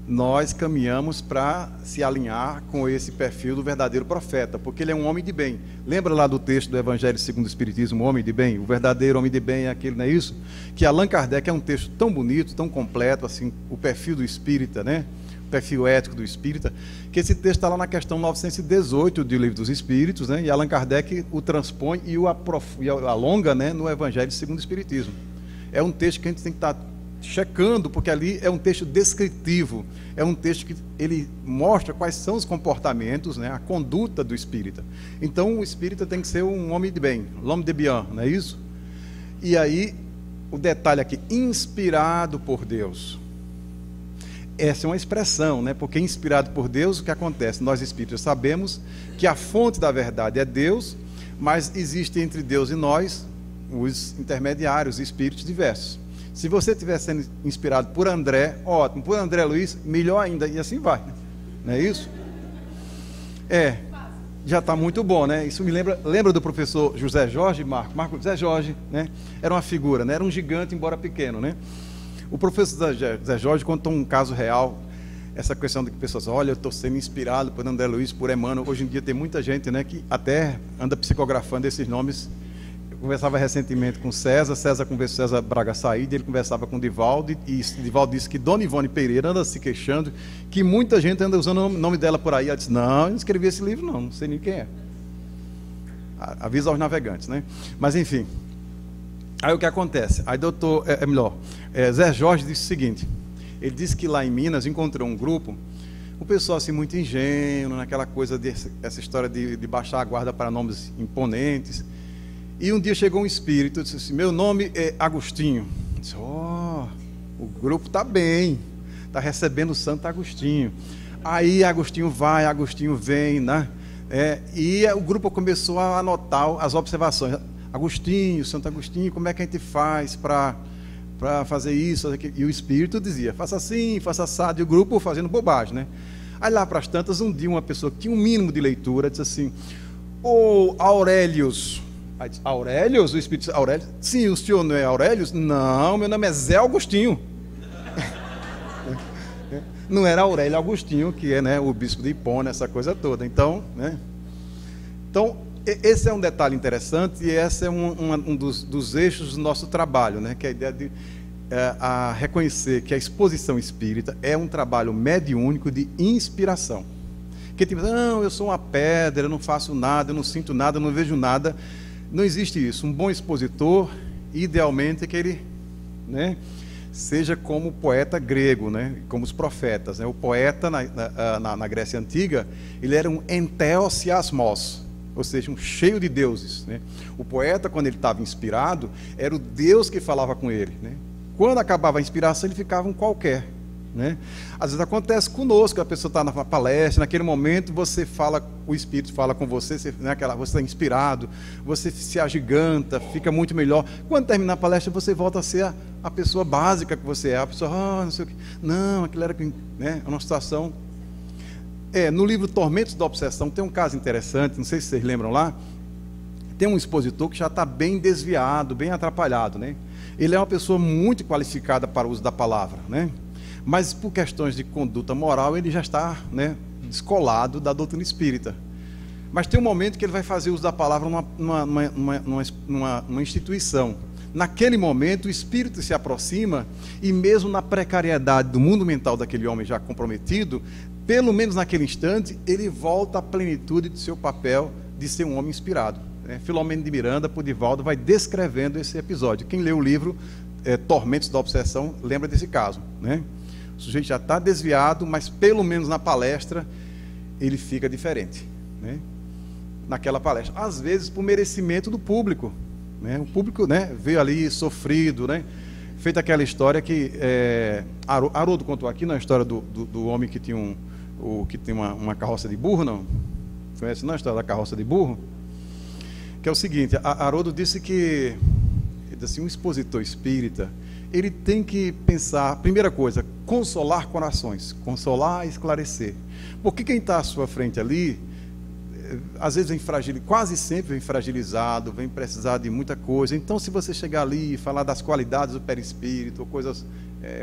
Nós caminhamos para se alinhar com esse perfil do verdadeiro profeta, porque ele é um homem de bem. Lembra lá do texto do Evangelho segundo o Espiritismo, o homem de bem? O verdadeiro homem de bem é aquele, não é isso? Que Allan Kardec é um texto tão bonito, tão completo, assim, o perfil do espírita, né? Perfil ético do espírita, que esse texto está lá na questão 918 do Livro dos Espíritos, né? E Allan Kardec o transpõe e o alonga, né, no Evangelho segundo o Espiritismo. É um texto que a gente tem que estar checando, porque ali é um texto descritivo, é um texto que ele mostra quais são os comportamentos, né, a conduta do espírita. Então o espírita tem que ser um homem de bem, l'homme de bien, não é isso? E aí, o detalhe aqui, inspirado por Deus. Essa é uma expressão, né? Porque inspirado por Deus, o que acontece? Nós espíritas sabemos que a fonte da verdade é Deus, mas existe entre Deus e nós os intermediários, espíritos diversos. Se você estiver sendo inspirado por André, ótimo. Por André Luiz, melhor ainda. E assim vai. Não é isso? Já está muito bom, né? Isso me lembra do professor José Jorge, Marco José Jorge, né? Era uma figura, né? Era um gigante, embora pequeno, né? O professor José Jorge contou um caso real, essa questão de que pessoas, olha, eu estou sendo inspirado por André Luiz, por Emmanuel. Hoje em dia tem muita gente, né, que até anda psicografando esses nomes. Eu conversava recentemente com César conversou com César Braga Saíde, ele conversava com Divaldo, e Divaldo disse que Dona Ivone Pereira anda se queixando, que muita gente anda usando o nome dela por aí. Ela disse, não, eu não escrevi esse livro não sei nem quem é. Avisa aos navegantes, né? Mas enfim. Aí o que acontece? Aí Zé Jorge disse o seguinte, ele disse que lá em Minas encontrou um grupo, o pessoal assim muito ingênuo, naquela coisa essa história de baixar a guarda para nomes imponentes, e um dia chegou um espírito e disse assim, meu nome é Agostinho. Disse, o grupo está bem, está recebendo o Santo Agostinho. Aí Agostinho vai, Agostinho vem, né? E o grupo começou a anotar as observações. Agostinho, Santo Agostinho, como é que a gente faz para fazer isso? E o espírito dizia, faça assim, faça assado, e o grupo fazendo bobagem, né? Aí lá para as tantas, um dia uma pessoa que tinha um mínimo de leitura disse assim, Aurelius. Aí disse, Aurelius? O espírito disse, Aurelius? Sim, o senhor não é Aurelius? Não, meu nome é Zé Agostinho. Não era Aurélio Agostinho, que é, né, o bispo de Hipona, essa coisa toda. Então, né? Então, esse é um detalhe interessante, e esse é um dos eixos do nosso trabalho, né? Que é a ideia de reconhecer que a exposição espírita é um trabalho mediúnico de inspiração. Que tipo, não, eu sou uma pedra, eu não faço nada, eu não sinto nada, eu não vejo nada. Não existe isso. Um bom expositor, idealmente, é que ele, né, seja como o poeta grego, né, como os profetas, né? O poeta na Grécia Antiga, ele era um enteosiasmos, ou seja, um cheio de deuses, né? O poeta, quando ele estava inspirado, era o Deus que falava com ele, né? Quando acabava a inspiração, ele ficava um qualquer, né? Às vezes acontece conosco, a pessoa está na palestra, naquele momento você fala, o Espírito fala com você, você está inspirado, você se agiganta, fica muito melhor. Quando terminar a palestra, você volta a ser a pessoa básica que você é, a pessoa, não sei o que, não, aquilo era, né, uma situação. No livro Tormentos da Obsessão tem um caso interessante, não sei se vocês lembram lá, tem um expositor que já está bem desviado, bem atrapalhado, né? Ele é uma pessoa muito qualificada para o uso da palavra, né? Mas por questões de conduta moral, ele já está, né, descolado da doutrina espírita. Mas tem um momento que ele vai fazer uso da palavra numa instituição. Naquele momento, o espírito se aproxima, e mesmo na precariedade do mundo mental daquele homem já comprometido, pelo menos naquele instante, ele volta à plenitude de seu papel de ser um homem inspirado. Filomeno de Miranda, por Divaldo, vai descrevendo esse episódio. Quem lê o livro Tormentos da Obsessão lembra desse caso, né? O sujeito já está desviado, mas pelo menos na palestra ele fica diferente, né? Naquela palestra, às vezes por merecimento do público, né? O público, né, veio ali sofrido, né? Feita aquela história que Haroldo contou aqui, na história do homem que tinha uma carroça de burro, não? Conhece não a história da carroça de burro? Que é o seguinte, Haroldo disse que assim, um expositor espírita, ele tem que pensar, primeira coisa, consolar corações, consolar e esclarecer. Porque quem está à sua frente ali, às vezes vem fragilizado, quase sempre vem fragilizado, vem precisar de muita coisa. Então, se você chegar ali e falar das qualidades do perispírito, ou coisas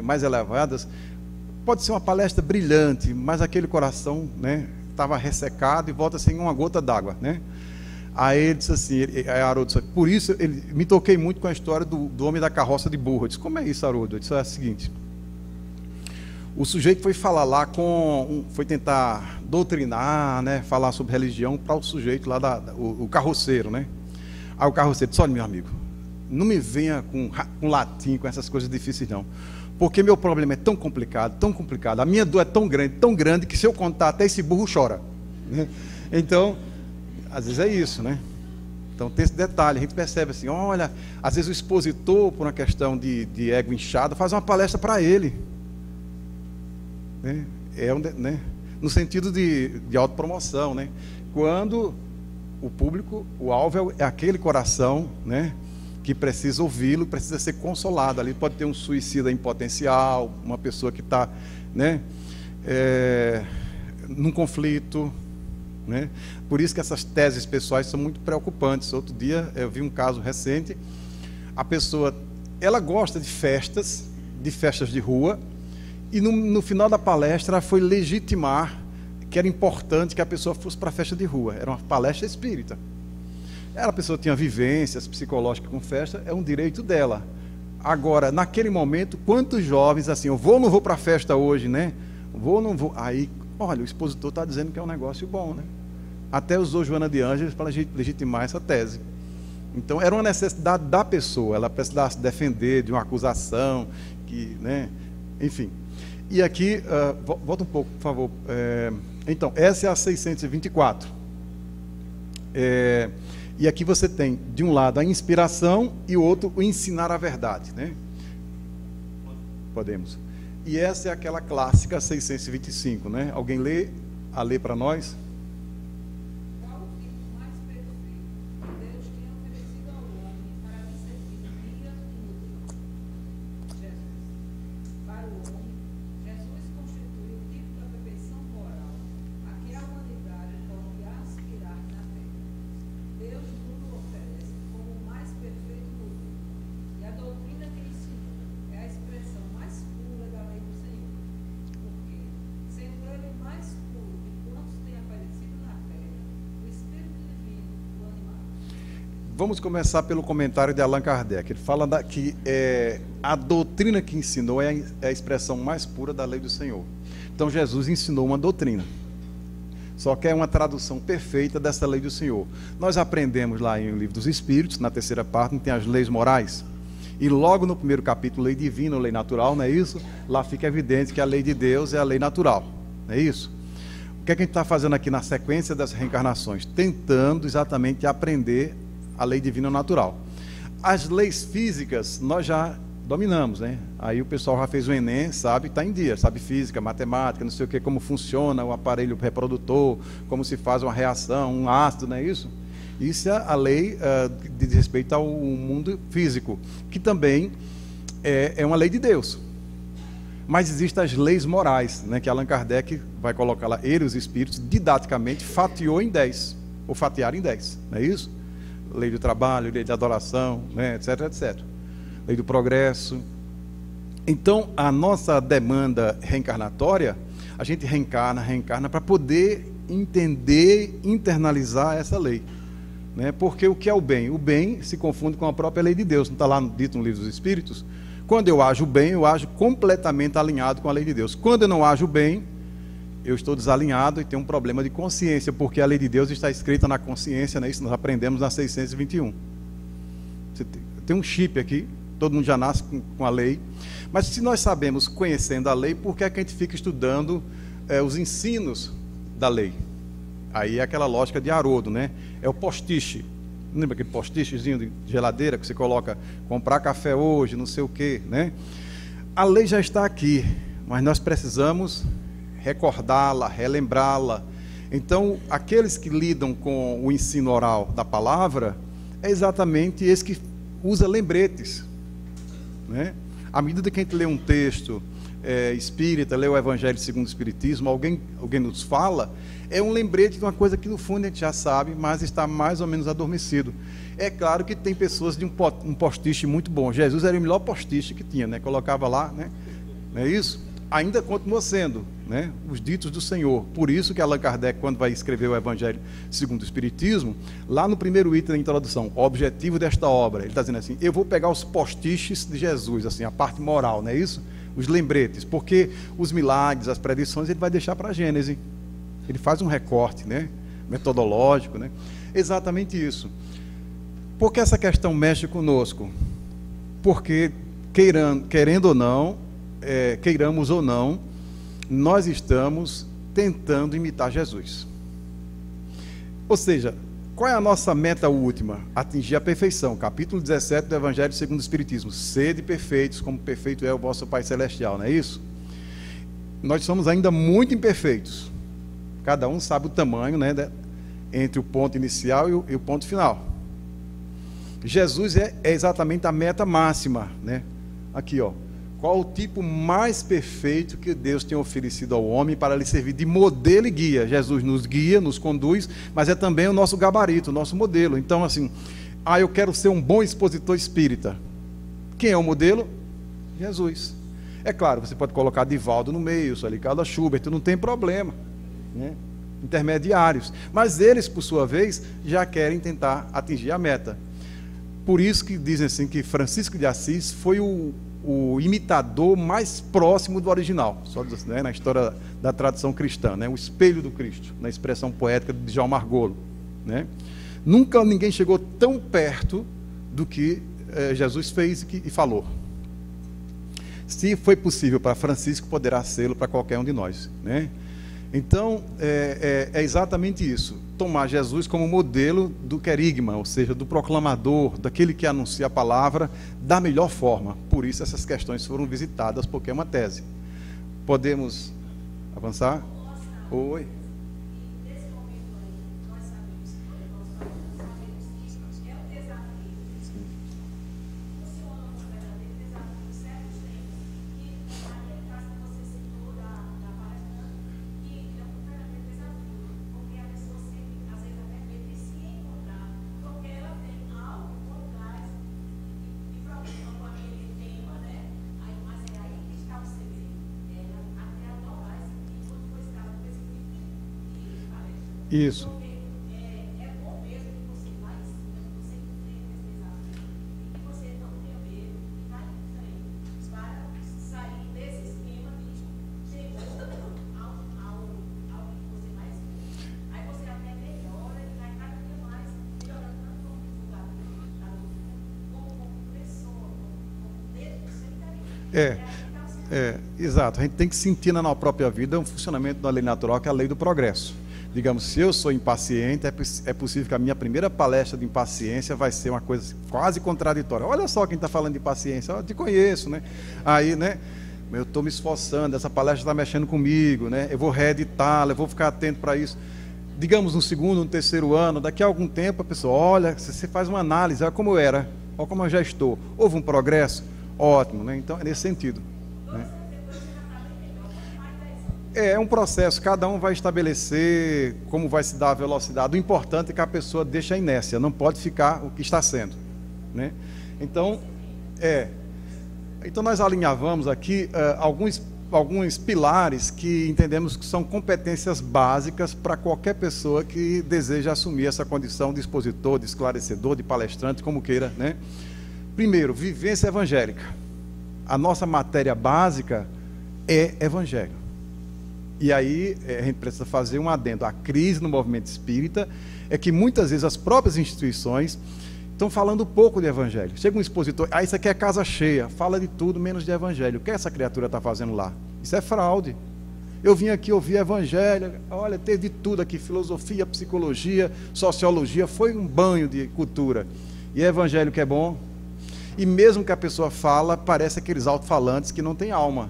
mais elevadas, pode ser uma palestra brilhante, mas aquele coração, né, estava ressecado e volta sem uma gota d'água, né? Aí ele disse assim, Haroldo disse, por isso ele me toquei muito com a história do homem da carroça de burro. Eu disse, como é isso, Haroldo? Ele disse, é o seguinte, o sujeito foi falar lá foi tentar doutrinar, né, falar sobre religião para o sujeito lá, o carroceiro, né? Aí o carroceiro disse, olha, meu amigo, não me venha com latim, com essas coisas difíceis não, porque meu problema é tão complicado, a minha dor é tão grande, que se eu contar até esse burro chora, né? Então, às vezes é isso, né? Então tem esse detalhe, a gente percebe assim, olha, às vezes o expositor, por uma questão de ego inchado, faz uma palestra para ele, né? Né? No sentido de autopromoção, né? Quando o público, o alvo é aquele coração, né, que precisa ouvi-lo, precisa ser consolado. Ali pode ter um suicida em potencial, uma pessoa que está, né, num conflito, né? Por isso que essas teses pessoais são muito preocupantes. Outro dia eu vi um caso recente, a pessoa, ela gosta de festas de rua, e no final da palestra ela foi legitimar que era importante que a pessoa fosse para a festa de rua. Era uma palestra espírita. A pessoa tinha vivências psicológicas com festa, é um direito dela. Agora, naquele momento, quantos jovens assim, eu vou ou não vou para a festa hoje, né? Vou ou não vou? Aí, olha, o expositor está dizendo que é um negócio bom, né? Até usou Joana de Ângeles para legitimar essa tese. Então, era uma necessidade da pessoa, ela precisava se defender de uma acusação, né? Enfim. E aqui, volta um pouco, por favor. Então, essa é a 624. E aqui você tem, de um lado, a inspiração e o outro, o ensinar a verdade, né? Podemos. E essa é aquela clássica 625, né? Alguém lê para nós? Qual o tipo mais perfeito que Deus tem oferecido ao homem para lhe servir dia e noite? Jesus. Para o homem, Jesus constitui o tipo da perfeição moral a que a humanidade pode aspirar na terra. Deus nos oferece como o mais perfeito modelo. E a doutrina que ensinou é a expressão mais pura da lei do Senhor. Porque, sendo ele o mais puro de quantos tem aparecido na terra, o Espírito Divino o animava. Vamos começar pelo comentário de Allan Kardec. Ele fala que a doutrina que ensinou é a expressão mais pura da lei do Senhor. Então Jesus ensinou uma doutrina, só que é uma tradução perfeita dessa lei do Senhor. Nós aprendemos lá em O Livro dos Espíritos, na terceira parte, tem as leis morais. E logo no primeiro capítulo, lei divina ou lei natural, não é isso? Lá fica evidente que a lei de Deus é a lei natural, não é isso? O que é que a gente está fazendo aqui na sequência das reencarnações? Tentando exatamente aprender a lei divina natural. As leis físicas nós já dominamos, né? Aí o pessoal já fez o Enem, sabe, está em dia, sabe física, matemática, não sei o que, como funciona o aparelho reprodutor, como se faz uma reação, um ácido, não é isso? Isso é a lei de respeito ao mundo físico, que também é uma lei de Deus. Mas existem as leis morais, né, que Allan Kardec vai colocar lá, ele e os espíritos, didaticamente, fatiou em 10, ou fatiaram em 10, não é isso? Lei do trabalho, lei da adoração, né, etc, etc. Lei do progresso. Então, a nossa demanda reencarnatória, a gente reencarna para poder entender, internalizar essa lei, né? Porque o que é o bem? O bem se confunde com a própria lei de Deus. Não está lá dito no Livro dos Espíritos? Quando eu ajo bem, eu ajo completamente alinhado com a lei de Deus. Quando eu não ajo bem, eu estou desalinhado e tenho um problema de consciência, porque a lei de Deus está escrita na consciência, né? Isso nós aprendemos na 621. Você tem um chip aqui, todo mundo já nasce com a lei. Mas se nós sabemos, conhecendo a lei, por que é que a gente fica estudando os ensinos da lei? Aí é aquela lógica de Haroldo, né? É o postiche. Lembra aquele postichezinho de geladeira que você coloca, comprar café hoje, não sei o quê, né? A lei já está aqui, mas nós precisamos recordá-la, relembrá-la. Então, aqueles que lidam com o ensino oral da palavra, é exatamente esse que usa lembretes, né? À medida que a gente lê um texto espírita, lê o Evangelho segundo o Espiritismo, alguém nos fala, é um lembrete de uma coisa que no fundo a gente já sabe, mas está mais ou menos adormecido. É claro que tem pessoas de um postiche muito bom. Jesus era o melhor postiche que tinha, né? Colocava lá, né? Não é isso? Ainda continua sendo, né? Os ditos do Senhor. Por isso que Allan Kardec, quando vai escrever o Evangelho segundo o Espiritismo, lá no primeiro item da introdução, o objetivo desta obra, ele está dizendo assim: eu vou pegar os postiches de Jesus, assim, a parte moral, não é isso? Os lembretes, porque os milagres, as predições, ele vai deixar para a Gênese. Ele faz um recorte, né? Metodológico, né? Exatamente isso. Por que essa questão mexe conosco? Porque, querendo ou não, queiramos ou não, nós estamos tentando imitar Jesus. Ou seja, qual é a nossa meta última? Atingir a perfeição. Capítulo 17 do Evangelho segundo o Espiritismo. Sede perfeitos, como perfeito é o vosso Pai Celestial, não é isso? Nós somos ainda muito imperfeitos. Cada um sabe o tamanho, né, entre o ponto inicial e o ponto final. Jesus é exatamente a meta máxima, né? Aqui, ó. Qual o tipo mais perfeito que Deus tem oferecido ao homem para lhe servir de modelo e guia? Jesus nos guia, nos conduz, mas é também o nosso gabarito, o nosso modelo. Então, assim, eu quero ser um bom expositor espírita. Quem é o modelo? Jesus. É claro, você pode colocar Divaldo no meio, Solicada Schubert, não tem problema, né? Intermediários. Mas eles, por sua vez, já querem tentar atingir a meta. Por isso que dizem assim que Francisco de Assis foi o imitador mais próximo do original, só, né, na história da tradição cristã, né, o espelho do Cristo, na expressão poética de João Margolo, né? Nunca ninguém chegou tão perto do que Jesus fez e falou. Se foi possível para Francisco, poderá ser para qualquer um de nós, né? Então, é exatamente isso. Tomar Jesus como modelo do querigma, ou seja, do proclamador, daquele que anuncia a palavra da melhor forma. Por isso essas questões foram visitadas, porque é uma tese. Podemos avançar? Oi. Isso. É bom mesmo que você vai você enfrenta esse desafio, e você não tenha medo e vai em frente para sair desse esquema de gente, algo que você mais quer. Aí você até melhora e vai cada dia mais melhorando tanto como divulgador, como pessoa, como dentro do seu interior. Exato. A gente tem que sentir na nossa própria vida um funcionamento da lei natural, que é a lei do progresso. Digamos, se eu sou impaciente, é possível que a minha primeira palestra de impaciência vai ser uma coisa quase contraditória. Olha só quem está falando de paciência, eu te conheço, né? Aí, né? Eu estou me esforçando, essa palestra está mexendo comigo, né? Eu vou reeditá-la, eu vou ficar atento para isso. Digamos, no segundo, no terceiro ano, daqui a algum tempo, a pessoa, olha, você faz uma análise, olha como eu era, olha como eu já estou. Houve um progresso? Ótimo, né? Então, é nesse sentido, né? É um processo, cada um vai estabelecer como vai se dar a velocidade. O importante é que a pessoa deixe a inércia, não pode ficar o que está sendo, né? Então, nós alinhavamos aqui alguns pilares que entendemos que são competências básicas para qualquer pessoa que deseja assumir essa condição de expositor, de esclarecedor, de palestrante, como queira, né? Primeiro, vivência evangélica. A nossa matéria básica é evangelho. E aí a gente precisa fazer um adendo. A crise no movimento espírita é que muitas vezes as próprias instituições estão falando pouco de evangelho. Chega um expositor, isso aqui é casa cheia, fala de tudo menos de evangelho. O que essa criatura está fazendo lá? Isso é fraude. Eu vim aqui ouvir evangelho, olha, teve tudo aqui, filosofia, psicologia, sociologia, foi um banho de cultura. E evangelho que é bom? E mesmo que a pessoa fala, parece aqueles alto-falantes que não tem alma.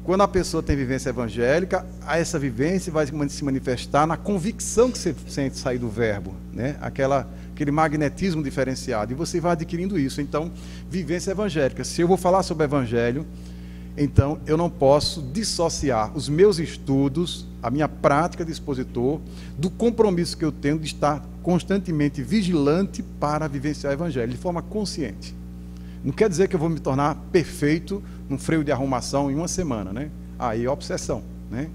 Quando a pessoa tem vivência evangélica, essa vivência vai se manifestar na convicção que você sente sair do verbo, né? Aquele magnetismo diferenciado, e você vai adquirindo isso. Então, vivência evangélica. Se eu vou falar sobre evangelho, então eu não posso dissociar os meus estudos, a minha prática de expositor, do compromisso que eu tenho de estar constantemente vigilante para vivenciar o evangelho, de forma consciente. Não quer dizer que eu vou me tornar perfeito num freio de arrumação em uma semana, né? Aí é obsessão, né?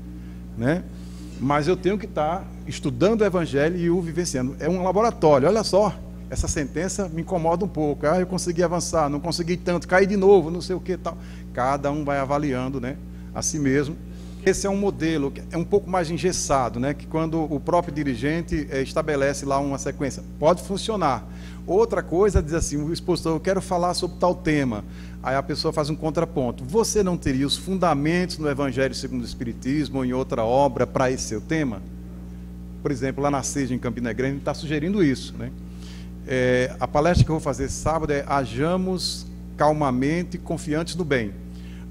Mas eu tenho que estar estudando o evangelho e o vivenciando. É um laboratório, olha só, essa sentença me incomoda um pouco. Eu consegui avançar, não consegui tanto, caí de novo, não sei o que tal. Cada um vai avaliando, né, a si mesmo. Esse é um modelo que é um pouco mais engessado, né? Que quando o próprio dirigente estabelece lá uma sequência, pode funcionar. Outra coisa diz assim, o expositor, eu quero falar sobre tal tema. Aí a pessoa faz um contraponto. Você não teria os fundamentos no Evangelho segundo o Espiritismo ou em outra obra para esse seu tema? Por exemplo, lá na Seja, em Campina Grande, está sugerindo isso, né? A palestra que eu vou fazer sábado é Hajamos calmamente confiantes no bem.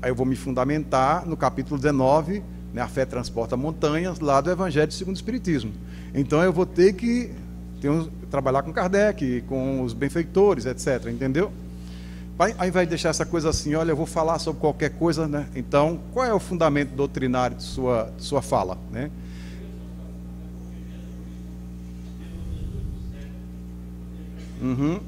Aí eu vou me fundamentar no capítulo 19, né, a fé transporta montanhas, lá do Evangelho segundo o Espiritismo. Então eu vou ter que trabalhar com Kardec, com os benfeitores, etc. Entendeu? Aí vai deixar essa coisa assim, olha, eu vou falar sobre qualquer coisa, né? Então, qual é o fundamento doutrinário de sua fala, né? Uhum.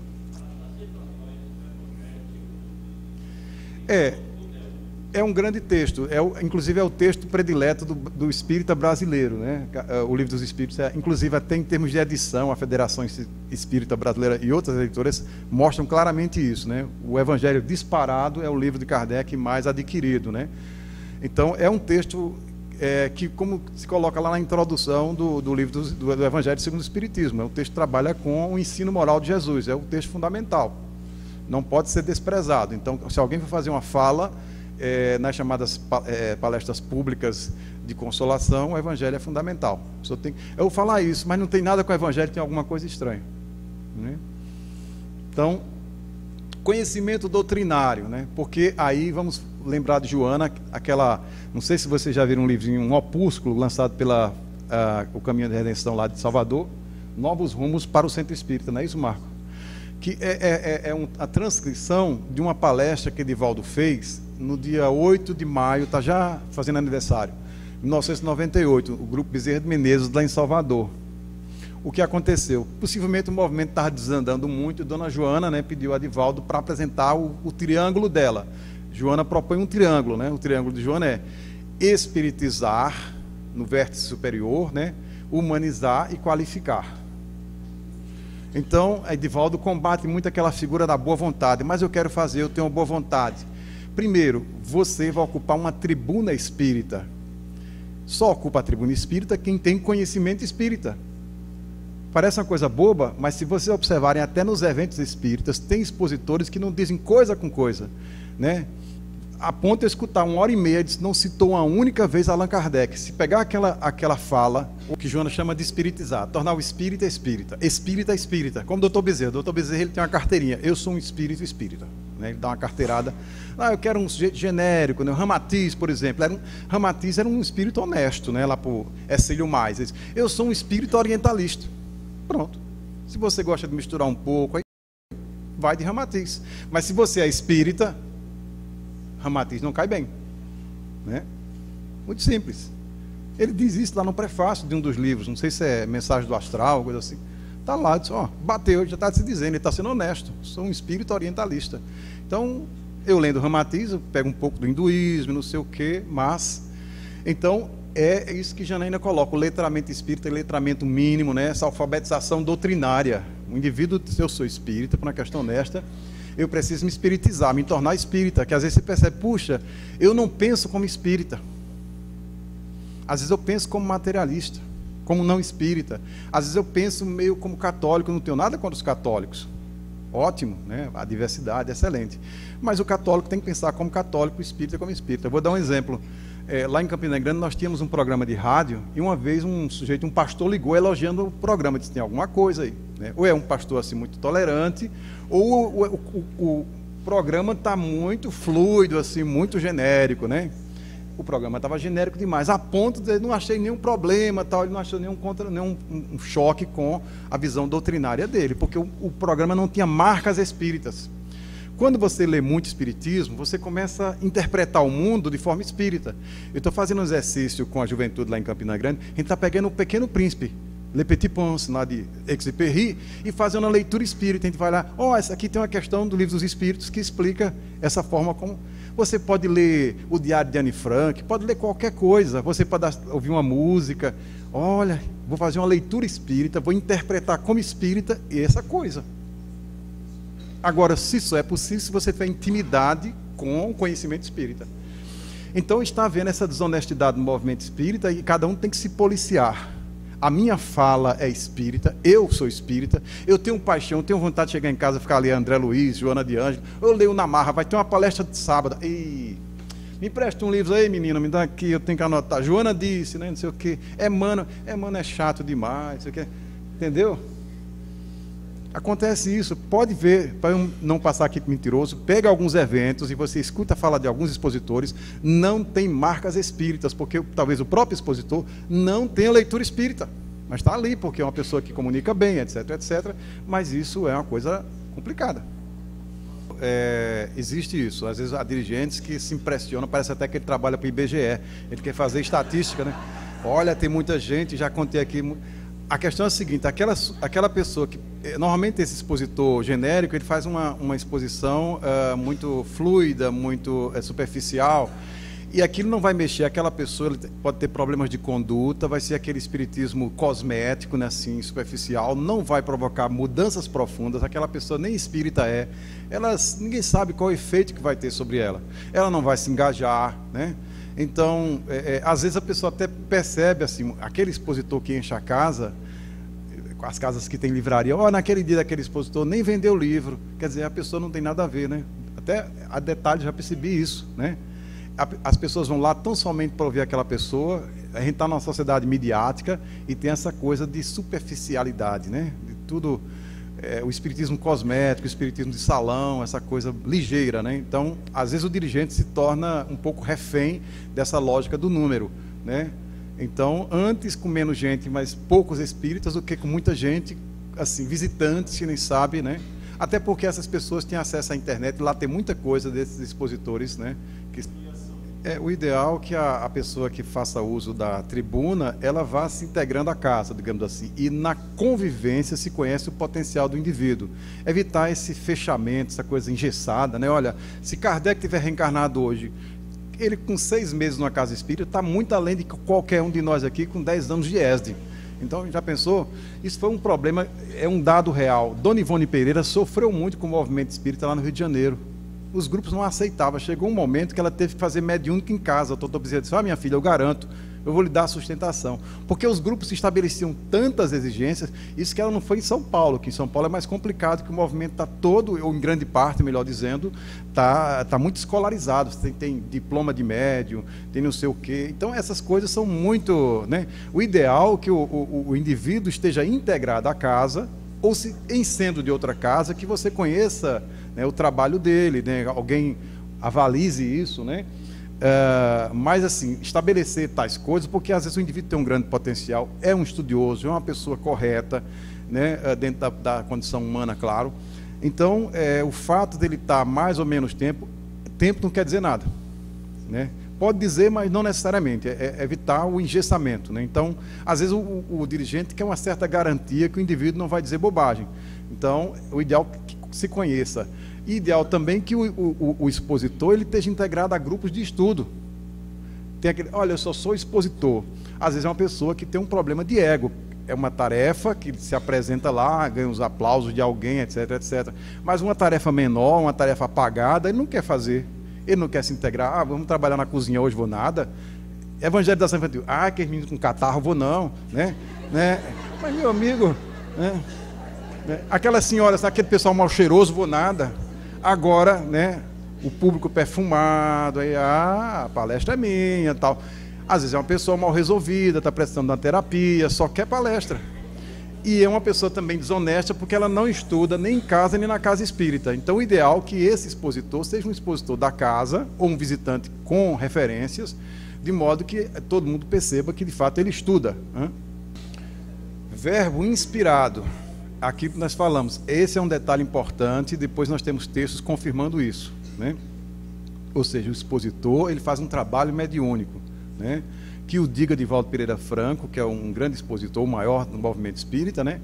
É um grande texto, inclusive é o texto predileto do espírita brasileiro, né? O Livro dos Espíritos, inclusive até em termos de edição, a Federação Espírita Brasileira e outras editoras mostram claramente isso, né? O Evangelho disparado é o livro de Kardec mais adquirido, né? Então é um texto que, como se coloca lá na introdução do livro do Evangelho segundo o Espiritismo, o texto trabalha com o ensino moral de Jesus, é o texto fundamental, não pode ser desprezado. Então, se alguém for fazer uma fala nas chamadas palestras públicas de consolação, o Evangelho é fundamental. Eu vou falar isso, mas não tem nada com o Evangelho, tem alguma coisa estranha, né? Então, conhecimento doutrinário, né? Porque aí vamos lembrar de Joana, não sei se vocês já viram um livrinho, um opúsculo lançado pela o Caminho da Redenção lá de Salvador, Novos Rumos para o Centro Espírita, não é isso, Marco? Que a transcrição de uma palestra que Edivaldo fez no dia 8 de maio, está já fazendo aniversário, 1998, o Grupo Bezerra de Menezes, lá em Salvador. O que aconteceu? Possivelmente o movimento estava desandando muito, e Dona Joana, né, pediu a Edivaldo para apresentar o triângulo dela. Joana propõe um triângulo, né? O triângulo de Joana é espiritizar, no vértice superior, né? Humanizar e qualificar. Então, Edivaldo combate muito aquela figura da boa vontade, mas eu tenho uma boa vontade. Primeiro, você vai ocupar uma tribuna espírita. Só ocupa a tribuna espírita quem tem conhecimento espírita. Parece uma coisa boba, mas se vocês observarem, até nos eventos espíritas, tem expositores que não dizem coisa com coisa, né? A ponto de eu escutar 1h30, não citou uma única vez Allan Kardec. Se pegar aquela fala, o que Joana chama de espiritizar, tornar o espírita espírita, espírita espírita, como o Dr. Bezerra. O Dr. Bezerra, ele tem uma carteirinha, eu sou um espírito espírita, né? Ele dá uma carteirada, eu quero um sujeito genérico, né? O Ramatiz, por exemplo, Ramatiz era um espírito honesto, né? Lá por Cílio Mais, ele disse, eu sou um espírito orientalista. Pronto. Se você gosta de misturar um pouco, aí vai de Ramatiz. Mas se você é espírita, Ramatiz não cai bem, né? Muito simples. Ele diz isso lá no prefácio de um dos livros, não sei se é Mensagem do Astral, coisa assim. Está lá, diz, bateu, já está se dizendo, ele está sendo honesto, sou um espírito orientalista. Então, eu lendo Ramatiz, eu pego um pouco do hinduísmo, não sei o quê, mas... Então, é isso que Janaína coloca, o letramento espírita, letramento mínimo, né? Essa alfabetização doutrinária. O indivíduo, se eu sou espírita, por uma questão honesta, eu preciso me espiritizar, me tornar espírita, que às vezes você percebe, puxa, eu não penso como espírita. Às vezes eu penso como materialista, como não espírita. Às vezes eu penso meio como católico, não tenho nada contra os católicos. Ótimo, né? A diversidade é excelente. Mas o católico tem que pensar como católico, o espírita como espírita. Eu vou dar um exemplo. Lá em Campina Grande nós tínhamos um programa de rádio e uma vez um pastor ligou elogiando o programa, disse: tem alguma coisa aí, né? Ou é um pastor assim muito tolerante, ou o programa está muito fluido, assim, muito genérico, né? O programa estava genérico demais, a ponto de não achei nenhum problema, tal, ele não achou nenhum choque com a visão doutrinária dele, porque o programa não tinha marcas espíritas. Quando você lê muito espiritismo, você começa a interpretar o mundo de forma espírita. Eu estou fazendo um exercício com a juventude lá em Campina Grande, a gente está pegando o Pequeno Príncipe, Le Petit Prince, lá de Exupéry, e fazendo uma leitura espírita. A gente vai lá, essa aqui tem uma questão do Livro dos Espíritos que explica essa forma como... Você pode ler o Diário de Anne Frank, pode ler qualquer coisa, você pode ouvir uma música, olha, vou fazer uma leitura espírita, vou interpretar como espírita e essa coisa. Agora, se isso é possível, se você tiver intimidade com o conhecimento espírita. Então, está havendo essa desonestidade no movimento espírita e cada um tem que se policiar. A minha fala é espírita, eu sou espírita, eu tenho paixão, tenho vontade de chegar em casa e ficar ali André Luiz, Joana de Ângelo, eu leio na marra, vai ter uma palestra de sábado. Me empresta um livro aí, menino, me dá aqui, eu tenho que anotar. Joana disse, né, não sei o quê. Mano, é chato demais, não sei o quê. Entendeu? Acontece isso, pode ver, para eu não passar aqui mentiroso, pega alguns eventos e você escuta falar de alguns expositores, não tem marcas espíritas, porque talvez o próprio expositor não tenha leitura espírita, mas está ali, porque é uma pessoa que comunica bem, etc, etc, mas isso é uma coisa complicada. Existe isso, às vezes há dirigentes que se impressionam, parece até que ele trabalha para o IBGE, ele quer fazer estatística, né? Olha, tem muita gente, já contei aqui... A questão é a seguinte, aquela pessoa que... Normalmente esse expositor genérico, ele faz uma exposição muito fluida, muito superficial, e aquilo não vai mexer, aquela pessoa pode ter problemas de conduta, vai ser aquele espiritismo cosmético, né, assim, superficial, não vai provocar mudanças profundas, aquela pessoa nem espírita ninguém sabe qual é o efeito que vai ter sobre ela. Ela não vai se engajar, né? Então, às vezes a pessoa até percebe, assim, aquele expositor que enche a casa, as casas que tem livraria, naquele dia daquele expositor nem vendeu o livro, quer dizer, a pessoa não tem nada a ver, né? Até a detalhe já percebi isso, né? As pessoas vão lá tão somente para ouvir aquela pessoa, a gente está numa sociedade midiática e tem essa coisa de superficialidade, né? De tudo... o espiritismo cosmético, o espiritismo de salão, essa coisa ligeira, né? Então, às vezes o dirigente se torna um pouco refém dessa lógica do número, né? Então, antes com menos gente, mas poucos espíritas, do que com muita gente, assim, visitantes que nem sabe, né? Até porque essas pessoas têm acesso à internet, lá tem muita coisa desses expositores, né? O ideal é que a pessoa que faça uso da tribuna, ela vá se integrando à casa, digamos assim, e na convivência se conhece o potencial do indivíduo. Evitar esse fechamento, essa coisa engessada, né? Olha, se Kardec tiver reencarnado hoje, ele com 6 meses numa casa espírita, está muito além de qualquer um de nós aqui com 10 anos de ESD. Então, já pensou? Isso foi um problema, é um dado real. Dona Ivone Pereira sofreu muito com o movimento espírita lá no Rio de Janeiro. Os grupos não aceitavam. Chegou um momento que ela teve que fazer mediúnica em casa. O doutor Bezerra disse: minha filha, eu garanto, eu vou lhe dar a sustentação. Porque os grupos estabeleciam tantas exigências, isso que ela não foi em São Paulo, que em São Paulo é mais complicado, que o movimento está todo, ou em grande parte, melhor dizendo, está muito escolarizado. Você tem diploma de médium, tem não sei o quê. Então, essas coisas são muito... né? O ideal é que o indivíduo esteja integrado à casa, ou se em sendo de outra casa, que você conheça, né, o trabalho dele, né, alguém avalize isso, né? Mas assim, estabelecer tais coisas, porque às vezes o indivíduo tem um grande potencial, é um estudioso, é uma pessoa correta, né, dentro da condição humana, claro. Então, o fato dele estar mais ou menos tempo não quer dizer nada, né? Pode dizer, mas não necessariamente, evitar o engessamento, né? Então, às vezes o dirigente quer uma certa garantia que o indivíduo não vai dizer bobagem. Então, o ideal é que se conheça. E ideal também que o expositor ele esteja integrado a grupos de estudo. Tem aquele, olha, eu só sou expositor. Às vezes é uma pessoa que tem um problema de ego. É uma tarefa que se apresenta lá, ganha os aplausos de alguém, etc, etc. Mas uma tarefa menor, uma tarefa apagada, ele não quer fazer. Ele não quer se integrar. Vamos trabalhar na cozinha hoje, vou nada. Evangelização infantil. Aqueles meninos com catarro, vou não. Né? Mas, meu amigo... né? né? Aquelas senhoras, aquele pessoal mal cheiroso, vou nada. Agora, né, o público perfumado, aí, a palestra é minha, tal. Às vezes é uma pessoa mal resolvida, está precisando de uma terapia, só quer palestra. E é uma pessoa também desonesta porque ela não estuda nem em casa nem na casa espírita. Então o ideal é que esse expositor seja um expositor da casa ou um visitante com referências, de modo que todo mundo perceba que de fato ele estuda, né? Verbo inspirado. Aqui nós falamos, esse é um detalhe importante, depois nós temos textos confirmando isso, né? Ou seja, o expositor ele faz um trabalho mediúnico, né? Que o diga Divaldo Pereira Franco, que é um grande expositor, o maior do movimento espírita, né?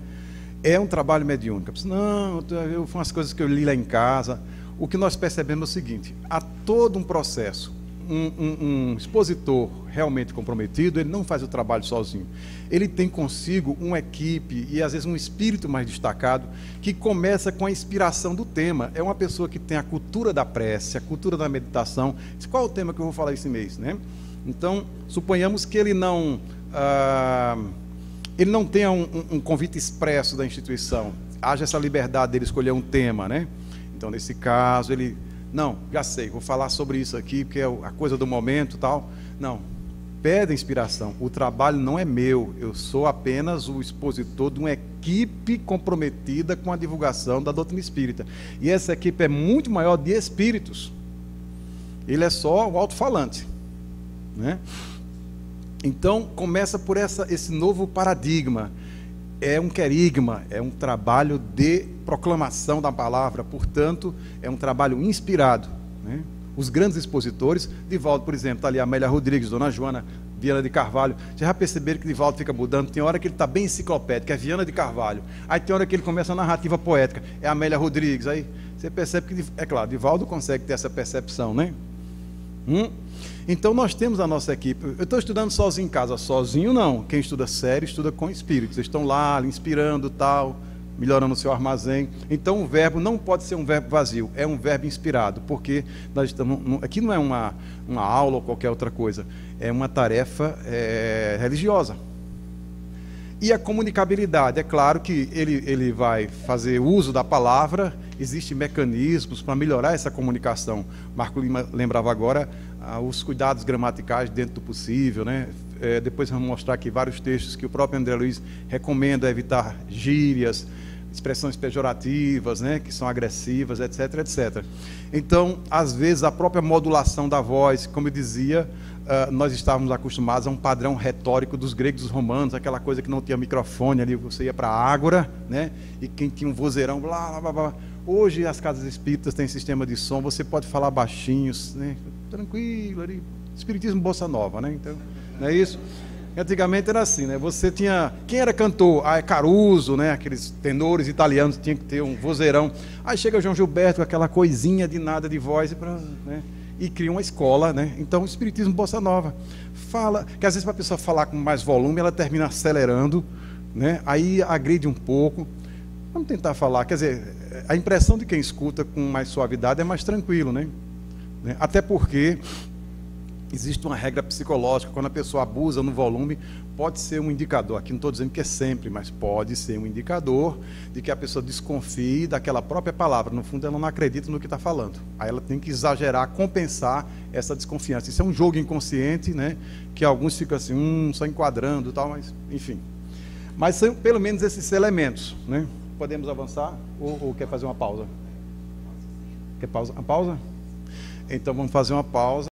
É um trabalho mediúnico. Não, foi umas coisas que eu li lá em casa. O que nós percebemos é o seguinte: há todo um processo. Um expositor realmente comprometido, ele não faz o trabalho sozinho. Ele tem consigo uma equipe e às vezes um espírito mais destacado que começa com a inspiração do tema. É uma pessoa que tem a cultura da prece, a cultura da meditação. Qual é o tema que eu vou falar esse mês, né? Então, suponhamos que ele não tenha um convite expresso da instituição. Haja essa liberdade dele escolher um tema, né? Então, nesse caso, ele... Não, já sei, vou falar sobre isso aqui, porque é a coisa do momento e tal. Não, pede inspiração. O trabalho não é meu, eu sou apenas o expositor de uma equipe comprometida com a divulgação da doutrina espírita. E essa equipe é muito maior de espíritos. Ele é só o alto-falante, né? Então começa por esse novo paradigma. É um querigma, é um trabalho de proclamação da palavra, portanto é um trabalho inspirado, né? Os grandes expositores, Divaldo, por exemplo, está ali a Amélia Rodrigues, Dona Joana Viana de Carvalho. Já perceberam que Divaldo fica mudando? Tem hora que ele está bem enciclopédico, é Viana de Carvalho. Aí tem hora que ele começa a narrativa poética, é Amélia Rodrigues. Aí você percebe que, é claro, Divaldo consegue ter essa percepção, né? Então nós temos a nossa equipe. Eu estou estudando sozinho em casa. Sozinho não. Quem estuda sério, estuda com espíritos. Eles estão lá, inspirando tal, melhorando o seu armazém. Então o verbo não pode ser um verbo vazio, é um verbo inspirado, porque nós estamos, aqui não é uma aula ou qualquer outra coisa, é uma tarefa religiosa. E a comunicabilidade, é claro que ele vai fazer uso da palavra, existem mecanismos para melhorar essa comunicação. Marco Lima lembrava agora os cuidados gramaticais dentro do possível, né? Depois vamos mostrar aqui vários textos que o próprio André Luiz recomenda evitar gírias, expressões pejorativas, né, que são agressivas, etc, etc. Então, às vezes, a própria modulação da voz, como eu dizia, nós estávamos acostumados a um padrão retórico dos gregos e dos romanos, aquela coisa que não tinha microfone ali, você ia para a ágora, né, e quem tinha um vozeirão, blá, blá, blá. Hoje as casas espíritas têm sistema de som, você pode falar baixinhos, né, tranquilo, ali, espiritismo bossa nova, né, então, não é isso? Antigamente era assim, né? Você tinha... Quem era cantor? Ah, é Caruso, né? Aqueles tenores italianos tinham que ter um vozeirão. Aí chega o João Gilberto com aquela coisinha de nada de voz, né? E cria uma escola, né? Então, o espiritismo bossa nova fala... Que às vezes para a pessoa falar com mais volume, ela termina acelerando, né? Aí agride um pouco. Vamos tentar falar. Quer dizer, a impressão de quem escuta com mais suavidade é mais tranquilo, né? Até porque... existe uma regra psicológica, quando a pessoa abusa no volume, pode ser um indicador, aqui não estou dizendo que é sempre, mas pode ser um indicador de que a pessoa desconfie daquela própria palavra, no fundo ela não acredita no que está falando, aí ela tem que exagerar, compensar essa desconfiança. Isso é um jogo inconsciente, né, que alguns ficam assim, só enquadrando e tal, mas enfim. Mas são pelo menos esses elementos, né? Podemos avançar ou quer fazer uma pausa? Quer pausa? Uma pausa? Então vamos fazer uma pausa.